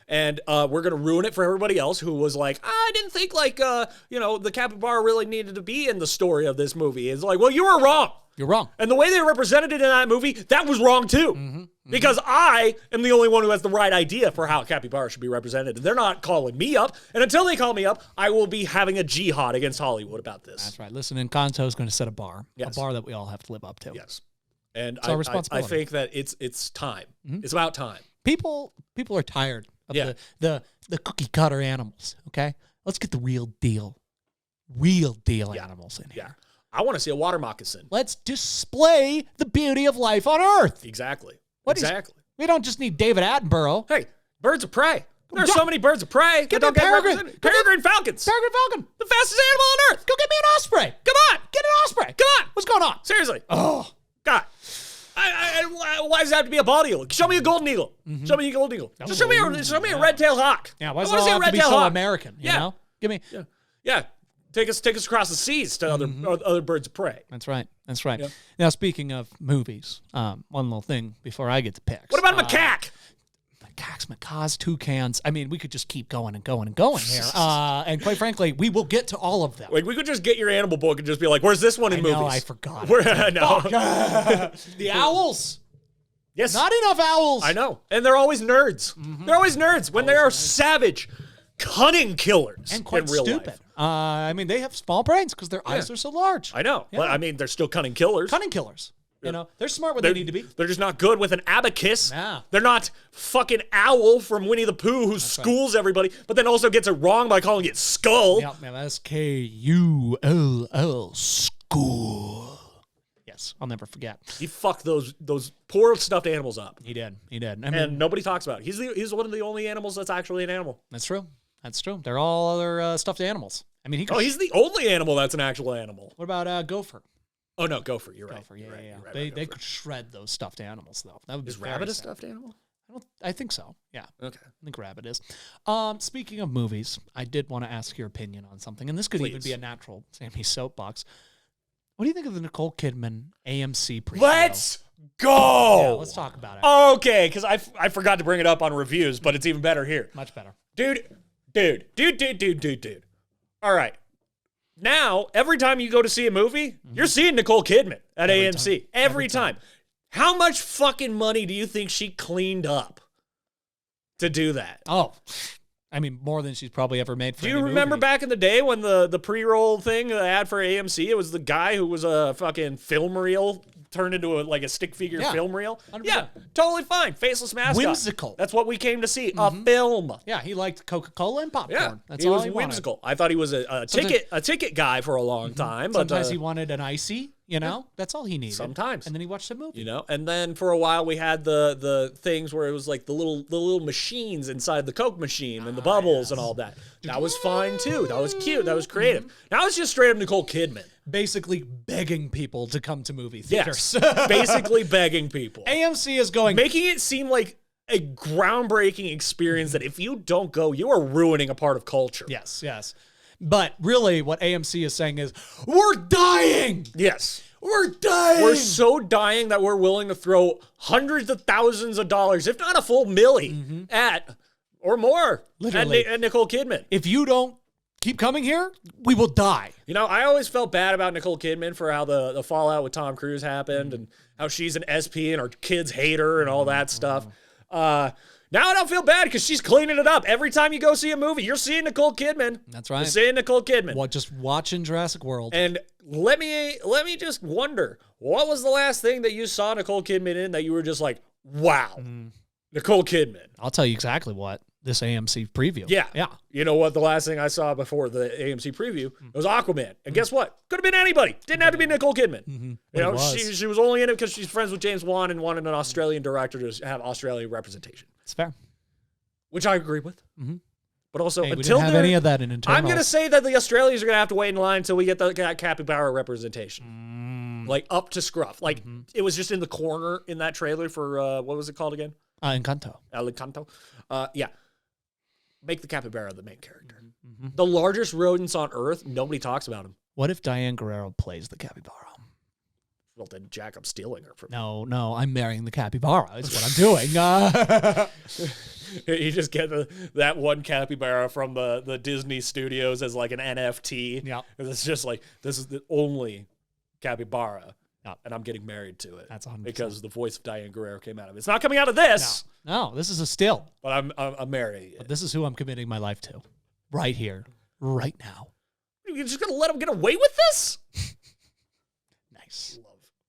S2: And we're going to ruin it for everybody else who was like, I didn't think the capybara really needed to be in the story of this movie. It's like, well, you were wrong.
S3: You're wrong.
S2: And the way they represented it in that movie, that was wrong too. Because I am the only one who has the right idea for how capybara should be represented. And they're not calling me up. And until they call me up, I will be having a jihad against Hollywood about this.
S3: That's right. Listen, Encanto is going to set a bar.
S2: Yes.
S3: A bar that we all have to live up to.
S2: Yes. And
S3: It's our
S2: I
S3: responsibility.
S2: think that it's time. It's about time.
S3: People are tired of the cookie cutter animals, okay? Let's get the real deal animals in here.
S2: Yeah. I want to see a water moccasin.
S3: Let's display the beauty of life on Earth.
S2: Exactly.
S3: Exactly. We don't just need David Attenborough.
S2: Hey, birds of prey. There's so many birds of prey that don't get represented. Peregrine falcons.
S3: Peregrine falcon.
S2: The fastest animal on Earth.
S3: Go get me an osprey.
S2: Come on.
S3: Get an osprey.
S2: Come on.
S3: What's going on?
S2: Seriously.
S3: Oh.
S2: God. Why does it have to be a bald eagle? Show me a golden eagle. Show me a golden eagle. Just show me a red-tailed hawk.
S3: Yeah, why
S2: I
S3: does
S2: want
S3: it
S2: to see a
S3: all have to be
S2: red-tailed
S3: so
S2: hawk.
S3: American, you know? Give me...
S2: Yeah. Take us across the seas to other birds of prey.
S3: That's right.
S2: Yeah.
S3: Now, speaking of movies, one little thing before I get to picks.
S2: What about a macaque?
S3: Macaques, toucans. I mean, we could just keep going and going and going here. And quite frankly, we will get to all of them.
S2: Like, we could just get your animal book and just be like, where's this one in movies?
S3: No, I forgot.
S2: No.
S3: The owls.
S2: Yes.
S3: Not enough owls.
S2: I know. And they're always nerds. They're always nerds when they are savage, cunning killers
S3: And quite
S2: in real
S3: stupid.
S2: life.
S3: I mean, they have small brains because their eyes are so large.
S2: I know.
S3: Yeah.
S2: But, I mean, they're still cunning killers.
S3: Cunning killers. You know, they're smart when they need to be.
S2: They're just not good with an abacus.
S3: Yeah.
S2: They're not fucking Owl from Winnie the Pooh who schools everybody, but then also gets it wrong by calling it Skull.
S3: Yep, man, SKULL, school. Yes, I'll never forget.
S2: He fucked those poor stuffed animals up.
S3: He did. I mean,
S2: And nobody talks about it. He's one of the only animals that's actually an animal.
S3: that's true. They're all other stuffed animals. I mean, he could.
S2: He's the only animal that's an actual animal.
S3: What about gopher?
S2: Oh, no, gopher. You're right.
S3: Gopher, yeah.
S2: You're right
S3: They
S2: about gopher.
S3: could shred those stuffed animals, though. That would be
S2: Is
S3: very
S2: rabbit a
S3: sad.
S2: stuffed animal?
S3: I think so. Yeah.
S2: Okay.
S3: I think rabbit is. Speaking of movies, I did want to ask your opinion on something, and this could even
S2: Please.
S3: be a natural Sammy soapbox. What do you think of the Nicole Kidman AMC preview?
S2: Let's go.
S3: Yeah, let's talk about it.
S2: Okay, because I forgot to bring it up on reviews, but it's even better here.
S3: Much better.
S2: Dude. All right. Now, every time you go to see a movie, you're seeing Nicole Kidman at AMC. Every time. How much fucking money do you think she cleaned up to do that?
S3: Oh, I mean, more than she's probably ever made for
S2: Do you
S3: any
S2: remember
S3: movie.
S2: back in the day when the pre-roll thing, the ad for AMC, it was the guy who was a fucking film reel turned into a stick figure film reel?
S3: 100%.
S2: Yeah, totally fine. Faceless mascot.
S3: Whimsical.
S2: That's what we came to see. A film.
S3: Yeah, he liked Coca-Cola and popcorn.
S2: Yeah,
S3: That's
S2: he
S3: all
S2: was
S3: he wanted.
S2: whimsical. I thought he was a ticket guy for a long time. But,
S3: Sometimes he wanted an icy, you know? That's all he needed.
S2: Sometimes.
S3: And then he watched a movie.
S2: You know, and then for a while we had the things where it was like the little machines inside the Coke machine and the bubbles and all that. That was fine too. That was cute. That was creative. Now it's just straight up Nicole Kidman.
S3: Basically begging people to come to movie theaters.
S2: Yes, basically begging people,
S3: AMC is going...
S2: making it seem like a groundbreaking experience that if you don't go, you are ruining a part of culture.
S3: Yes. But really what AMC is saying is, we're dying!
S2: Yes.
S3: We're dying!
S2: We're so dying that we're willing to throw hundreds of thousands of dollars, if not a full milli, at, or more,
S3: Literally.
S2: at Nicole Kidman.
S3: If you don't keep coming here, we will die.
S2: You know, I always felt bad about Nicole Kidman for how the fallout with Tom Cruise happened and how she's an SP and her kids hate her and all that stuff. Now I don't feel bad because she's cleaning it up. Every time you go see a movie, you're seeing Nicole Kidman.
S3: That's right.
S2: You're seeing Nicole Kidman.
S3: Well, just watching Jurassic World.
S2: And let me just wonder, what was the last thing that you saw Nicole Kidman in that you were just like, wow, Nicole Kidman?
S3: I'll tell you exactly what. This AMC preview.
S2: Yeah.
S3: Yeah.
S2: You know what? The last thing I saw before the AMC preview it was Aquaman. And guess what? Could have been anybody. Didn't have to be Nicole Kidman. You know, she was only in it because she's friends with James Wan and wanted an Australian director to have Australian representation.
S3: It's fair.
S2: Which I agree with. But also,
S3: Hey, we
S2: until
S3: didn't have any of that in Eternals.
S2: I'm going to say that the Australians are going to have to wait in line until we get the capybara representation. Like, up to scruff. Like, it was just in the corner in that trailer for, what was it called again?
S3: Encanto.
S2: AlliGangster. Yeah. Make the capybara the main character. The largest rodents on Earth, nobody talks about them.
S3: What if Diane Guerrero plays the capybara?
S2: Well, then Jack, I'm stealing her from
S3: No, I'm marrying the capybara is what I'm doing.
S2: You just get that one capybara from the Disney studios as like an NFT.
S3: Yeah.
S2: And it's just like, this is the only capybara and I'm getting married to it.
S3: That's 100%.
S2: Because the voice of Diane Guerrero came out of it. It's not coming out of this.
S3: No, this is a still.
S2: But I'm marrying it.
S3: But this is who I'm committing my life to. Right here. Right now.
S2: You're just going to let him get away with this?
S3: Nice.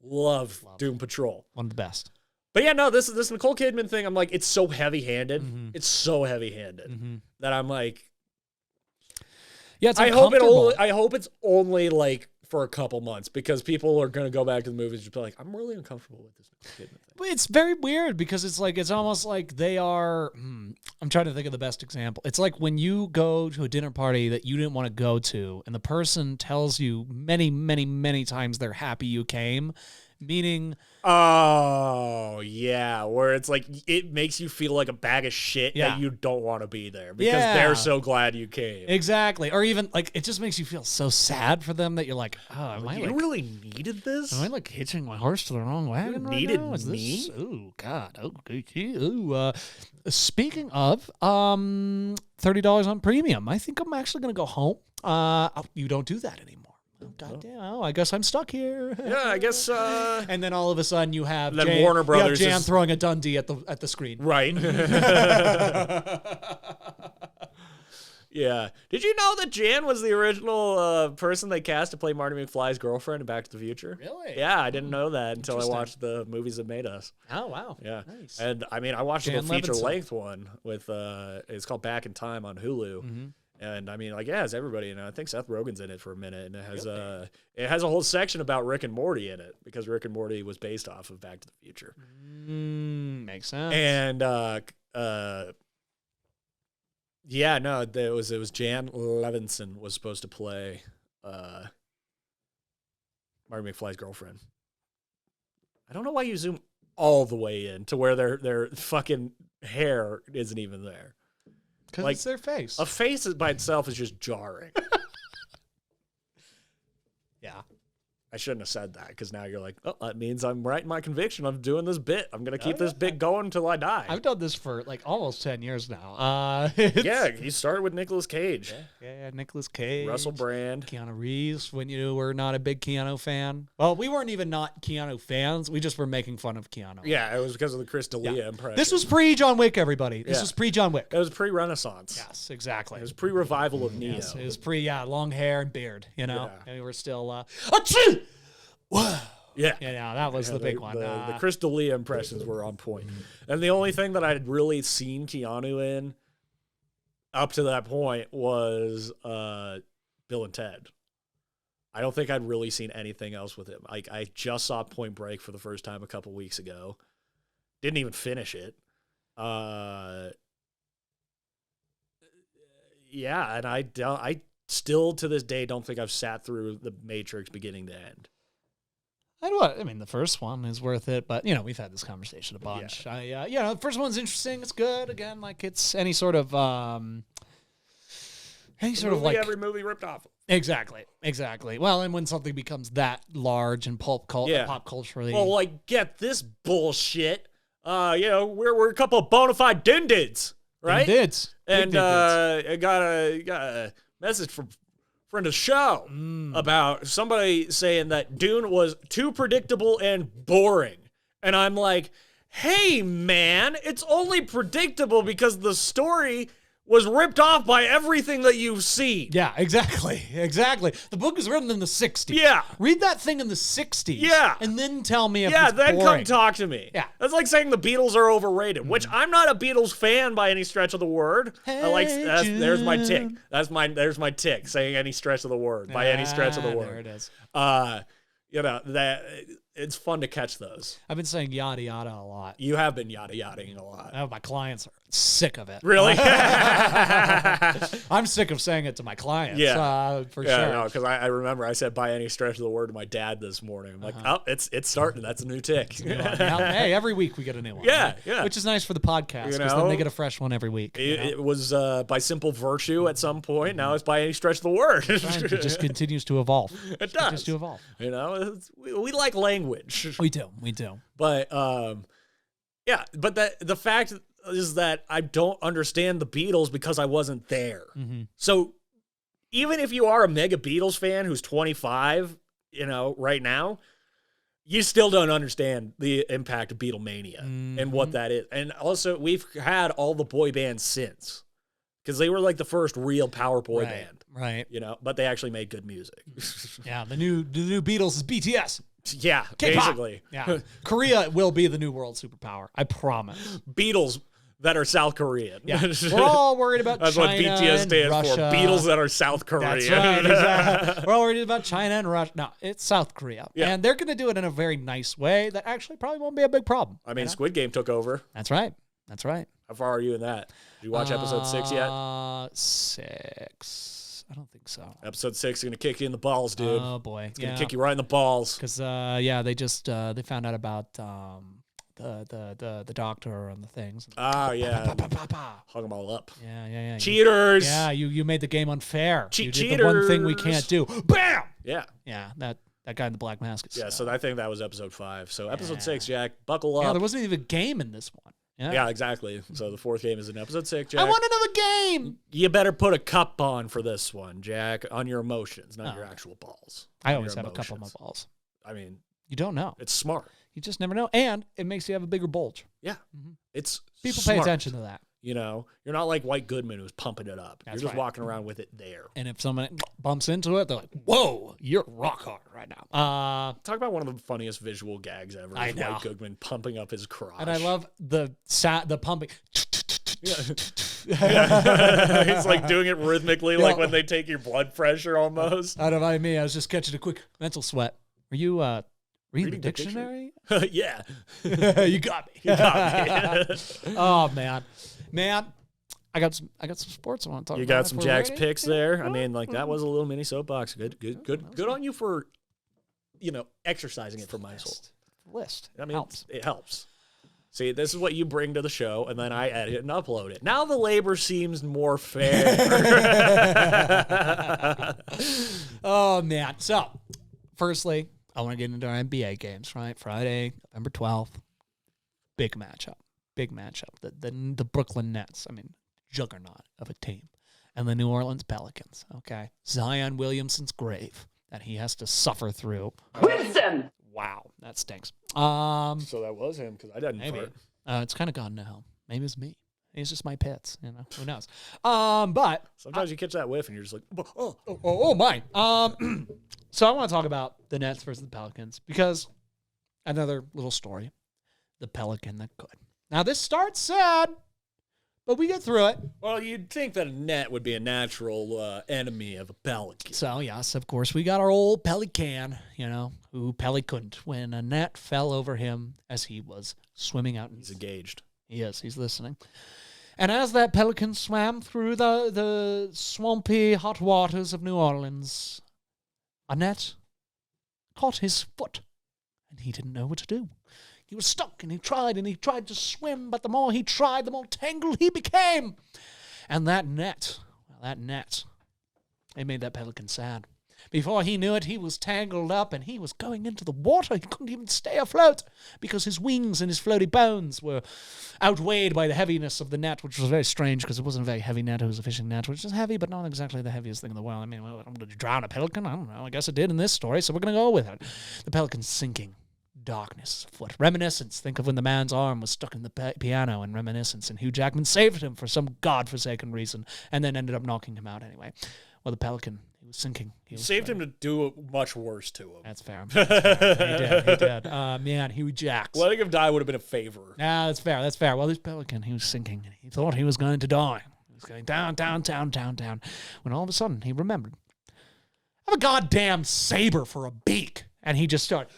S2: Love Doom Patrol.
S3: One of the best.
S2: But yeah, no, this Nicole Kidman thing, I'm like, it's so heavy-handed. It's so heavy-handed that I'm like,
S3: yeah, it's
S2: I hope
S3: uncomfortable.
S2: it's only like for a couple months because people are going to go back to the movies and just be like, I'm really uncomfortable with this Nicole Kidman thing.
S3: But it's very weird because it's almost like they are. I'm trying to think of the best example. It's like when you go to a dinner party that you didn't want to go to, and the person tells you many, many, many times they're happy you came, meaning.
S2: Oh, yeah, where it's like it makes you feel like a bag of shit that you don't want to be there because they're so glad you came.
S3: Exactly. Or even like it just makes you feel so sad for them that you're like, oh, am I
S2: you
S3: like,
S2: really needed this?
S3: am I like hitching my horse to the wrong wagon right
S2: needed
S3: now? Is
S2: me?
S3: this, oh God. Okay. Ooh, speaking of $30 on premium, I think I'm actually gonna go home. You don't do that anymore. Oh, goddamn! Oh, I guess I'm stuck here.
S2: Yeah, I guess.
S3: And then all of a sudden, you have
S2: Then
S3: Jan,
S2: Warner Brothers
S3: Jan
S2: is-
S3: throwing a Dundee at the screen.
S2: Right. Yeah. Did you know that Jan was the original person they cast to play Marty McFly's girlfriend in Back to the Future?
S3: Really?
S2: Yeah, I didn't know that until I
S3: Interesting.
S2: watched the movies that made us.
S3: Oh wow!
S2: Yeah.
S3: Nice.
S2: And I mean, I watched
S3: Jan
S2: the feature
S3: Levinson.
S2: length one with it's called Back in Time on Hulu. And I mean, like, yeah, it's everybody. And I think Seth Rogen's in it for a minute, and it has a whole section about Rick and Morty in it because Rick and Morty was based off of Back to the Future.
S3: Makes sense.
S2: And yeah, no, it was Jan Levinson was supposed to play Marty McFly's girlfriend. I don't know why you zoom all the way in to where their fucking hair isn't even there.
S3: Because
S2: like,
S3: it's their face.
S2: A face by itself is just jarring.
S3: Yeah.
S2: I shouldn't have said that because now you're like, oh, that means I'm right in my conviction of doing this bit. I'm going to keep this bit going until I die.
S3: I've done this for like almost 10 years now.
S2: Yeah, you started with Nicolas Cage.
S3: Yeah, Nicolas Cage.
S2: Russell Brand.
S3: Keanu Reeves, when you were not a big Keanu fan. Well, we weren't even not Keanu fans. We just were making fun of Keanu.
S2: Yeah, it was because of the Chris D'Elia impression.
S3: This was pre-John Wick, everybody. This
S2: Yeah.
S3: was pre-John Wick.
S2: It was pre-Renaissance.
S3: Yes, exactly.
S2: It was pre-revival of Neo.
S3: Yes, it was long hair and beard, you know?
S2: Yeah.
S3: And we were still, achoo! Whoa!
S2: Yeah.
S3: Yeah, that was the big one.
S2: The Chris D'Elia impressions were on point. And the only thing that I'd really seen Keanu in up to that point was Bill and Ted. I don't think I'd really seen anything else with him. Like, I just saw Point Break for the first time a couple weeks ago. Didn't even finish it. Yeah, and I still to this day don't think I've sat through The Matrix beginning to end.
S3: I mean, the first one is worth it, but you know, we've had this conversation a bunch. The first one's interesting. It's good. Again, like it's any sort of like
S2: Every movie ripped off.
S3: exactly. Well, and when something becomes that large and pop culturally,
S2: Well, like, get this bullshit. We're a couple of bona fide dindids, right?
S3: Dindids.
S2: And
S3: Big dindids.
S2: I got a message from friend of the show about somebody saying that Dune was too predictable and boring. And I'm like, hey, man, it's only predictable because the story was ripped off by everything that you've seen.
S3: Yeah, exactly. The book was written in the 60s.
S2: Yeah.
S3: Read that thing in the 60s.
S2: Yeah.
S3: And then tell me if
S2: Yeah,
S3: it's
S2: then
S3: boring.
S2: come talk to me.
S3: Yeah.
S2: That's like saying the Beatles are overrated, which I'm not a Beatles fan by any stretch of the word. There's my tick. There's my tick, saying any stretch of the word, by any stretch of the word.
S3: There it is.
S2: That it's fun to catch those.
S3: I've been saying yada yada a lot.
S2: You have been yada-yadaing a lot.
S3: My clients are sick of it.
S2: Really?
S3: I'm sick of saying it to my clients. For
S2: Yeah,
S3: sure.
S2: no, because I remember I said by any stretch of the word to my dad this morning. I'm like, oh, it's starting. That's a new tick.
S3: Hey, every week we get a new one.
S2: Yeah,
S3: right?
S2: yeah.
S3: Which is nice for the podcast because then
S2: know?
S3: they get a fresh one every week.
S2: It was by simple virtue at some point. Now it's by any stretch of the word.
S3: It just continues to evolve.
S2: It does.
S3: Continues to evolve.
S2: We like language.
S3: We do.
S2: But but the fact is that I don't understand the Beatles because I wasn't there. So even if you are a mega Beatles fan who's 25, right now, you still don't understand the impact of Beatlemania and what that is. And also, we've had all the boy bands since, because they were like the first real power boy band,
S3: right?
S2: You know, but they actually made good music.
S3: Yeah, the new Beatles is BTS.
S2: Yeah,
S3: K-pop.
S2: basically.
S3: Yeah, Korea will be the new world superpower. I promise.
S2: Beatles that are South Korean.
S3: Yeah, we're all worried about
S2: That's
S3: China
S2: what BTS stands
S3: Russia.
S2: for. Beatles that are South Korean.
S3: That's right. Exactly. We're all worried about China and Russia. No, it's South Korea.
S2: Yeah.
S3: And they're going to do it in a very nice way that actually probably won't be a big problem.
S2: I mean, Squid Game took over.
S3: That's right. That's right.
S2: How far are you in that? Did you watch episode 6 yet?
S3: 6. I don't think so.
S2: Episode 6 is going to kick you in the balls, dude.
S3: Oh, boy.
S2: It's going to kick you right in the balls.
S3: Because, they just they found out about the doctor and the things.
S2: Oh, yeah. Hung them all up.
S3: Yeah.
S2: Cheaters.
S3: You made the game unfair. You did
S2: Cheaters.
S3: the one thing we can't do. Bam!
S2: Yeah.
S3: Yeah, that guy in the black mask is...
S2: Yeah, so I think that was episode 5. So episode 6, Jack, buckle up.
S3: Yeah, there wasn't even a game in this one.
S2: Yeah, exactly. So the 4th game is in episode 6, Jack.
S3: I want another game!
S2: You better put a cup on for this one, Jack, on your emotions, not your actual balls.
S3: I
S2: On
S3: always
S2: your
S3: have a cup on my
S2: emotions.
S3: balls.
S2: I mean,
S3: You don't know.
S2: it's smart.
S3: You just never know. And it makes you have a bigger bulge.
S2: Yeah. It's
S3: People
S2: smart.
S3: pay attention to that.
S2: You know, you're not like White Goodman who's pumping it up.
S3: That's
S2: You're just
S3: right.
S2: walking around with it there.
S3: And if someone bumps into it, they're like, whoa, you're rock hard right now.
S2: Talk about one of the funniest visual gags ever.
S3: I
S2: is
S3: know.
S2: White Goodman pumping up his crotch.
S3: And I love the pumping.
S2: He's like doing it rhythmically, like when they take your blood pressure almost.
S3: Out of me, I was just catching a quick mental sweat. Were you reading the dictionary?
S2: Yeah.
S3: You got me.
S2: You got me.
S3: Oh man, I got some sports I want to talk
S2: You
S3: about.
S2: got some
S3: if we're
S2: Jack's
S3: ready.
S2: picks there. I mean, like that was a little mini soapbox. Good on you for, exercising it for my soul.
S3: List.
S2: I mean,
S3: helps.
S2: it helps. See, this is what you bring to the show, and then I edit and upload it. Now the labor seems more fair.
S3: Oh man. So, firstly, I want to get into our NBA games. Right, Friday, November 12th. Big matchup. The Brooklyn Nets. I mean, juggernaut of a team, and the New Orleans Pelicans. Okay, Zion Williamson's grave that he has to suffer through.
S4: Wilson!
S3: Wow, that stinks.
S2: So that was him, because I didn't
S3: Maybe.
S2: fart.
S3: It's kind of gone now. Maybe it's me. It's just my pits, Who knows? But
S2: Sometimes you catch that whiff, and you're just like,
S3: oh my. So I want to talk about the Nets versus the Pelicans because another little story. The Pelican that could. Now this starts sad, but we get through it.
S2: Well, you'd think that a net would be a natural enemy of a pelican.
S3: So yes, of course, we got our old Pelican, who Peli couldn't when a net fell over him as he was swimming out.
S2: He's engaged.
S3: Yes, he's listening. And as that pelican swam through the swampy hot waters of New Orleans, a net caught his foot, and he didn't know what to do. He was stuck, and he tried to swim, but the more he tried, the more tangled he became. And that net, it made that pelican sad. Before he knew it, he was tangled up, and he was going into the water. He couldn't even stay afloat because his wings and his floaty bones were outweighed by the heaviness of the net, which was very strange because it wasn't a very heavy net. It was a fishing net, which is heavy, but not exactly the heaviest thing in the world. I mean, I'm going to drown a pelican? I don't know. I guess it did in this story, so we're going to go with it. The pelican's sinking. Darkness afoot. Reminiscence. Think of when the man's arm was stuck in the piano in Reminiscence, and Hugh Jackman saved him for some godforsaken reason, and then ended up knocking him out anyway. Well, the pelican, he was sinking. He
S2: Saved him to do much worse to him.
S3: That's fair. He did. Man, Hugh Jacks.
S2: Letting him die would have been a favor.
S3: Nah, that's fair. Well, this pelican, he was sinking, and he thought he was going to die. He was going down, when all of a sudden he remembered, I have a goddamn saber for a beak, and he just started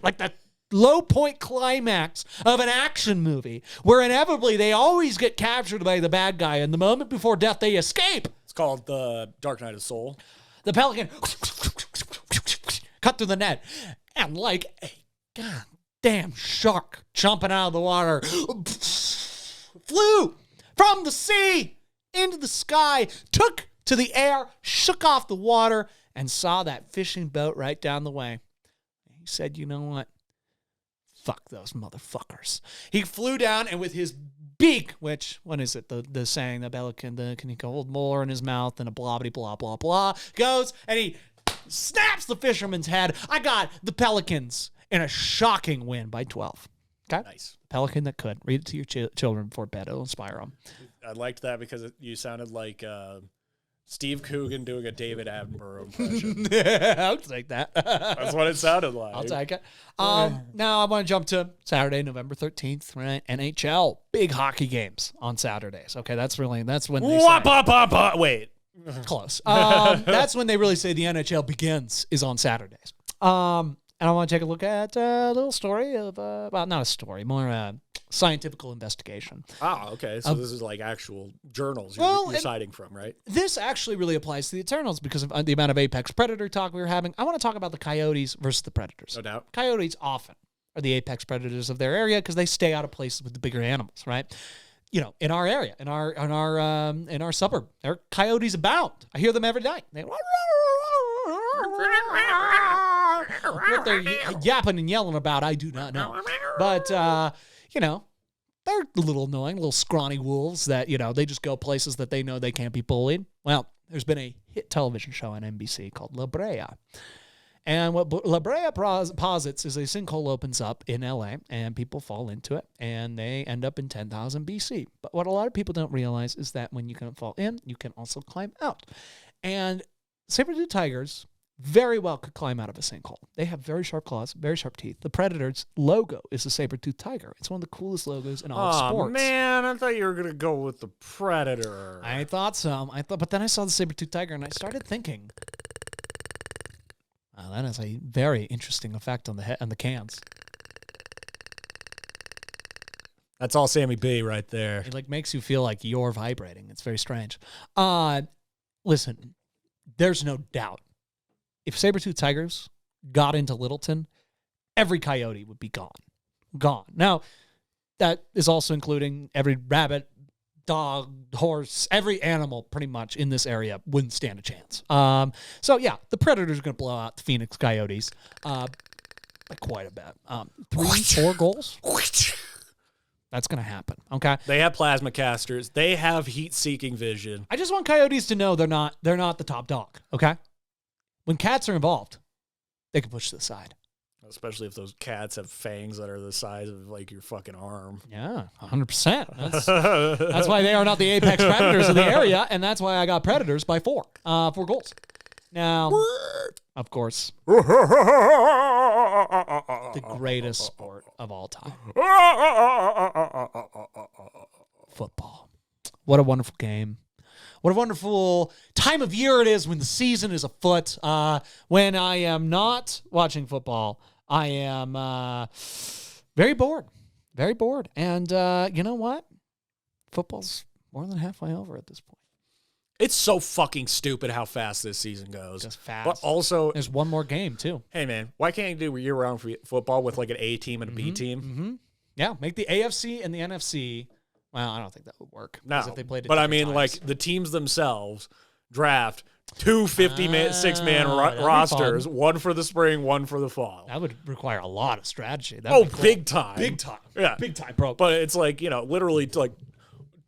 S3: like that low point climax of an action movie where inevitably they always get captured by the bad guy, and the moment before death they escape.
S2: It's called the Dark Knight of the Soul.
S3: The pelican cut through the net, and like a goddamn shark jumping out of the water, flew from the sea into the sky, took to the air, shook off the water, and saw that fishing boat right down the way. He said, you know what? Fuck those motherfuckers. He flew down, and with his beak, which, what is it? The saying, the pelican, can he hold more in his mouth than a blah, blah, blah, blah, goes, and he snaps the fisherman's head. I got the Pelicans in a shocking win by 12. Okay?
S2: Nice.
S3: Pelican that could. Read it to your children before bed. It'll inspire them.
S2: I liked that because you sounded like Steve Coogan doing a David Attenborough impression.
S3: I'll take that.
S2: That's what it sounded like.
S3: I'll take it. Now I want to jump to Saturday, November 13th, right? NHL. Big hockey games on Saturdays. Okay, that's when they say.
S2: Wait.
S3: Close. That's when they really say the NHL begins is on Saturdays. And I want to take a look at a little story of, well, not a story, more a scientific investigation.
S2: Ah, okay. So this is like actual journals you're citing from, right?
S3: This actually really applies to the Eternals because of the amount of apex predator talk we were having. I want to talk about the coyotes versus the predators.
S2: No doubt.
S3: Coyotes often are the apex predators of their area because they stay out of places with the bigger animals, right? You know, in our area, in our suburb, there are coyotes abound. I hear them every night. What they're yapping and yelling about, I do not know. But, you know, they're a little annoying, little scrawny wolves that, you know, they just go places that they know they can't be bullied. Well, there's been a hit television show on NBC called La Brea. And what La Brea posits is a sinkhole opens up in LA and people fall into it and they end up in 10,000 BC. But what a lot of people don't realize is that when you can fall in, you can also climb out. And saber-tooth tigers very well could climb out of a sinkhole. They have very sharp claws, very sharp teeth. The Predator's logo is a saber-tooth tiger. It's one of the coolest logos in all of sports.
S2: Oh, man, I thought you were going to go with the Predator.
S3: I thought so. But then I saw the saber-tooth tiger and I started thinking, wow, that has a very interesting effect on the cans.
S2: That's all Sammy B right there.
S3: It like makes you feel like you're vibrating. It's very strange. Listen, there's no doubt. If saber-tooth tigers got into Littleton, every coyote would be gone. Gone. Now, that is also including every rabbit, dog, horse, every animal pretty much in this area wouldn't stand a chance. So, yeah, the Predators are going to blow out the Phoenix Coyotes by quite a bit. 4 goals. That's going to happen, okay?
S2: They have plasma casters. They have heat-seeking vision.
S3: I just want Coyotes to know they're not the top dog, okay? When cats are involved, they can push to the side.
S2: Especially if those cats have fangs that are the size of, like, your fucking arm.
S3: Yeah, 100%. That's why they are not the apex predators of the area, and that's why I got Predators by 4 goals. Now, of course, the greatest sport of all time. Football. What a wonderful game. What a wonderful time of year it is when the season is afoot. When I am not watching football, I am very bored. Very bored. And you know what? Football's more than halfway over at this point.
S2: It's so fucking stupid how fast this season goes.
S3: Just fast.
S2: But also,
S3: there's one more game, too.
S2: Hey, man, why can't you do year-round football with like an A team and a B team?
S3: Mm-hmm. Yeah, make the AFC and the NFC. Well, I don't think that would work.
S2: No,
S3: if they played
S2: but I mean, like, the teams themselves draft 2 56-man rosters, one for the spring, one for the fall.
S3: That would require a lot of strategy.
S2: Cool. Big time.
S3: Big time.
S2: Yeah.
S3: Big time, bro.
S2: But it's like, you know, literally like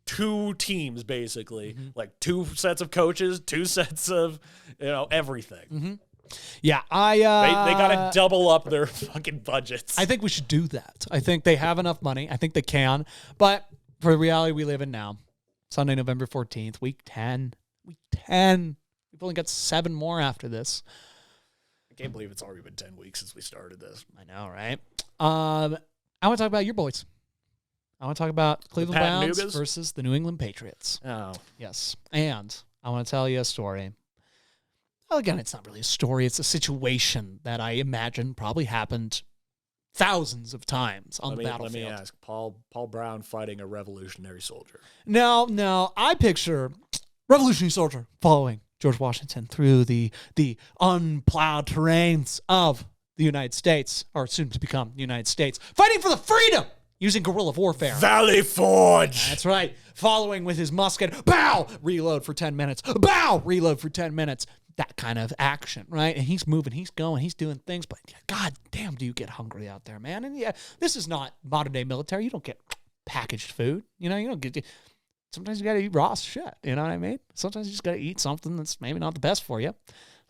S2: 2 teams, basically. Like 2 sets of coaches, 2 sets of, you know, everything.
S3: Yeah,
S2: they got to double up their fucking budgets.
S3: I think we should do that. I think they have enough money. I think they can. But for the reality we live in now, Sunday, November 14th, week 10. Week 10. We've only got 7 more after this.
S2: I can't believe it's already been 10 weeks since we started this.
S3: I know, right? I want to talk about your boys. I want to talk about Cleveland Browns versus the New England Patriots.
S2: Oh.
S3: Yes. And I want to tell you a story. Well, again, it's not really a story. It's a situation that I imagine probably happened thousands of times on the battlefield.
S2: Let me ask, Paul Brown fighting a revolutionary soldier.
S3: No, I picture revolutionary soldier following George Washington through the unplowed terrains of the United States, or soon to become the United States, fighting for the freedom using guerrilla warfare.
S2: Valley Forge!
S3: That's right. Following with his musket, bow, reload for 10 minutes, bow, reload for 10 minutes. That kind of action, right? And he's moving, he's going, he's doing things, but god damn, do you get hungry out there, man? And yeah, this is not modern day military. You don't get packaged food. You know, you don't get. Sometimes you got to eat raw shit. You know what I mean? Sometimes you just got to eat something that's maybe not the best for you.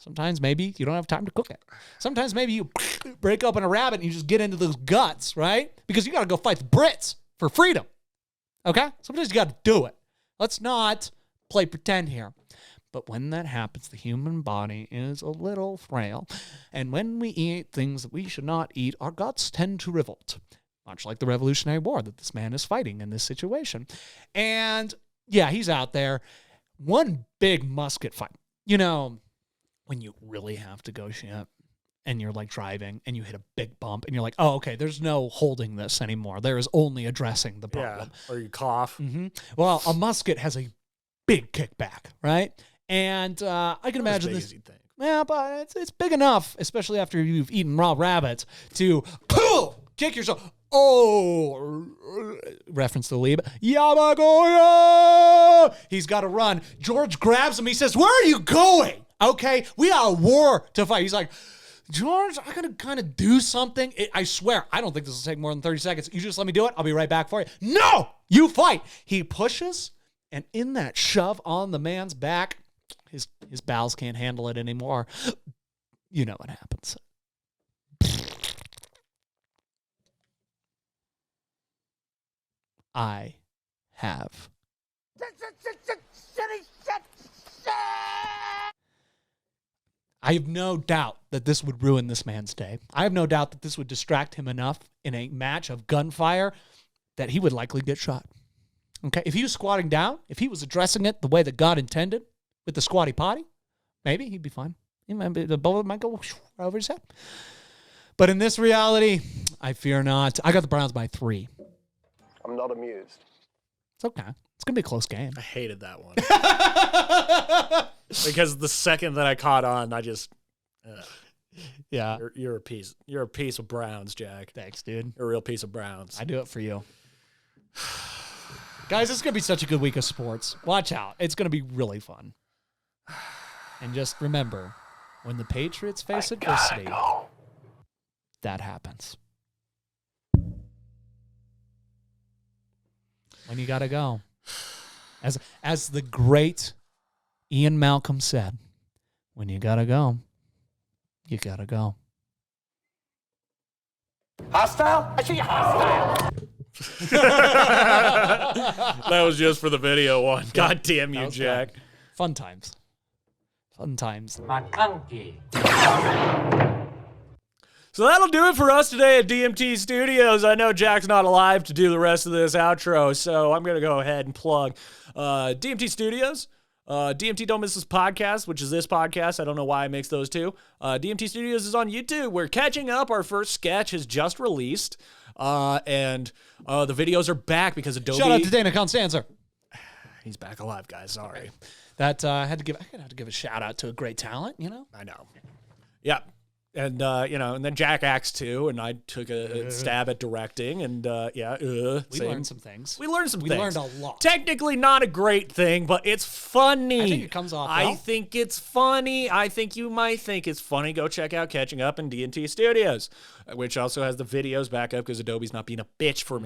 S3: Sometimes maybe you don't have time to cook it. Sometimes maybe you break open a rabbit and you just get into those guts, right? Because you got to go fight the Brits for freedom. Okay? Sometimes you got to do it. Let's not play pretend here. But when that happens, the human body is a little frail. And when we eat things that we should not eat, our guts tend to revolt. Much like the Revolutionary War that this man is fighting in this situation. And yeah, he's out there. One big musket fight. You know, when you really have to go shit and you're like driving and you hit a big bump and you're like, oh, okay, there's no holding this anymore. There is only addressing the problem.
S2: Yeah, or you cough.
S3: Mm-hmm. Well, a musket has a big kickback, right? And I can imagine this. Thing. Yeah, but it's big enough, especially after you've eaten raw rabbits, to kick yourself. Oh, reference to Lieb. Yabagoya! He's got to run. George grabs him. He says, where are you going? Okay, we are at war to fight. He's like, George, I gotta kind of do something. I swear, I don't think this will take more than 30 seconds. You just let me do it. I'll be right back for you. No, you fight. He pushes, and in that shove on the man's back, his bowels can't handle it anymore. You know what happens. I have. I have no doubt that this would ruin this man's day. I have no doubt that this would distract him enough in a match of gunfire that he would likely get shot. Okay, if he was squatting down, if he was addressing it the way that God intended with the squatty potty, maybe he'd be fine. The bullet might go over his head. But in this reality, I fear not. I got the Browns by 3.
S5: I'm not amused.
S3: It's okay. It's going to be a close game.
S2: I hated that one. Because the second that I caught on, I just...
S3: yeah.
S2: You're a piece. You're a piece of Browns, Jack.
S3: Thanks, dude.
S2: You're a real piece of Browns.
S3: I do it for you. Guys, it's going to be such a good week of sports. Watch out. It's going to be really fun. And just remember, when the Patriots face adversity, that happens. When you got to go. As the great Ian Malcolm said, when you got to go, you got to go.
S4: Hostile? I see you hostile.
S2: That was just for the video one. God damn you, Jack.
S3: Fun. Fun times. Fun times.
S1: McClunky.
S2: So that'll do it for us today at DMT Studios. I know Jack's not alive to do the rest of this outro, so I'm going to go ahead and plug DMT Studios. DMT Don't Miss This Podcast, which is this podcast. I don't know why I mix those two. DMT Studios is on YouTube. We're catching up. Our first sketch has just released. And the videos are back because Adobe...
S3: Shout out to Dana Constanza.
S2: He's back alive, guys. Sorry.
S3: That I had to give a shout out to a great talent, you know?
S2: I know. Yeah. And, and then Jack acts too, and I took a stab at directing, and,
S3: we learned some things.
S2: We learned some things.
S3: We learned a lot.
S2: Technically not a great thing, but it's funny.
S3: I think it comes off well.
S2: I think it's funny. I think you might think it's funny. Go check out Catching Up in D&T Studios, which also has the videos back up because Adobe's not being a bitch for me.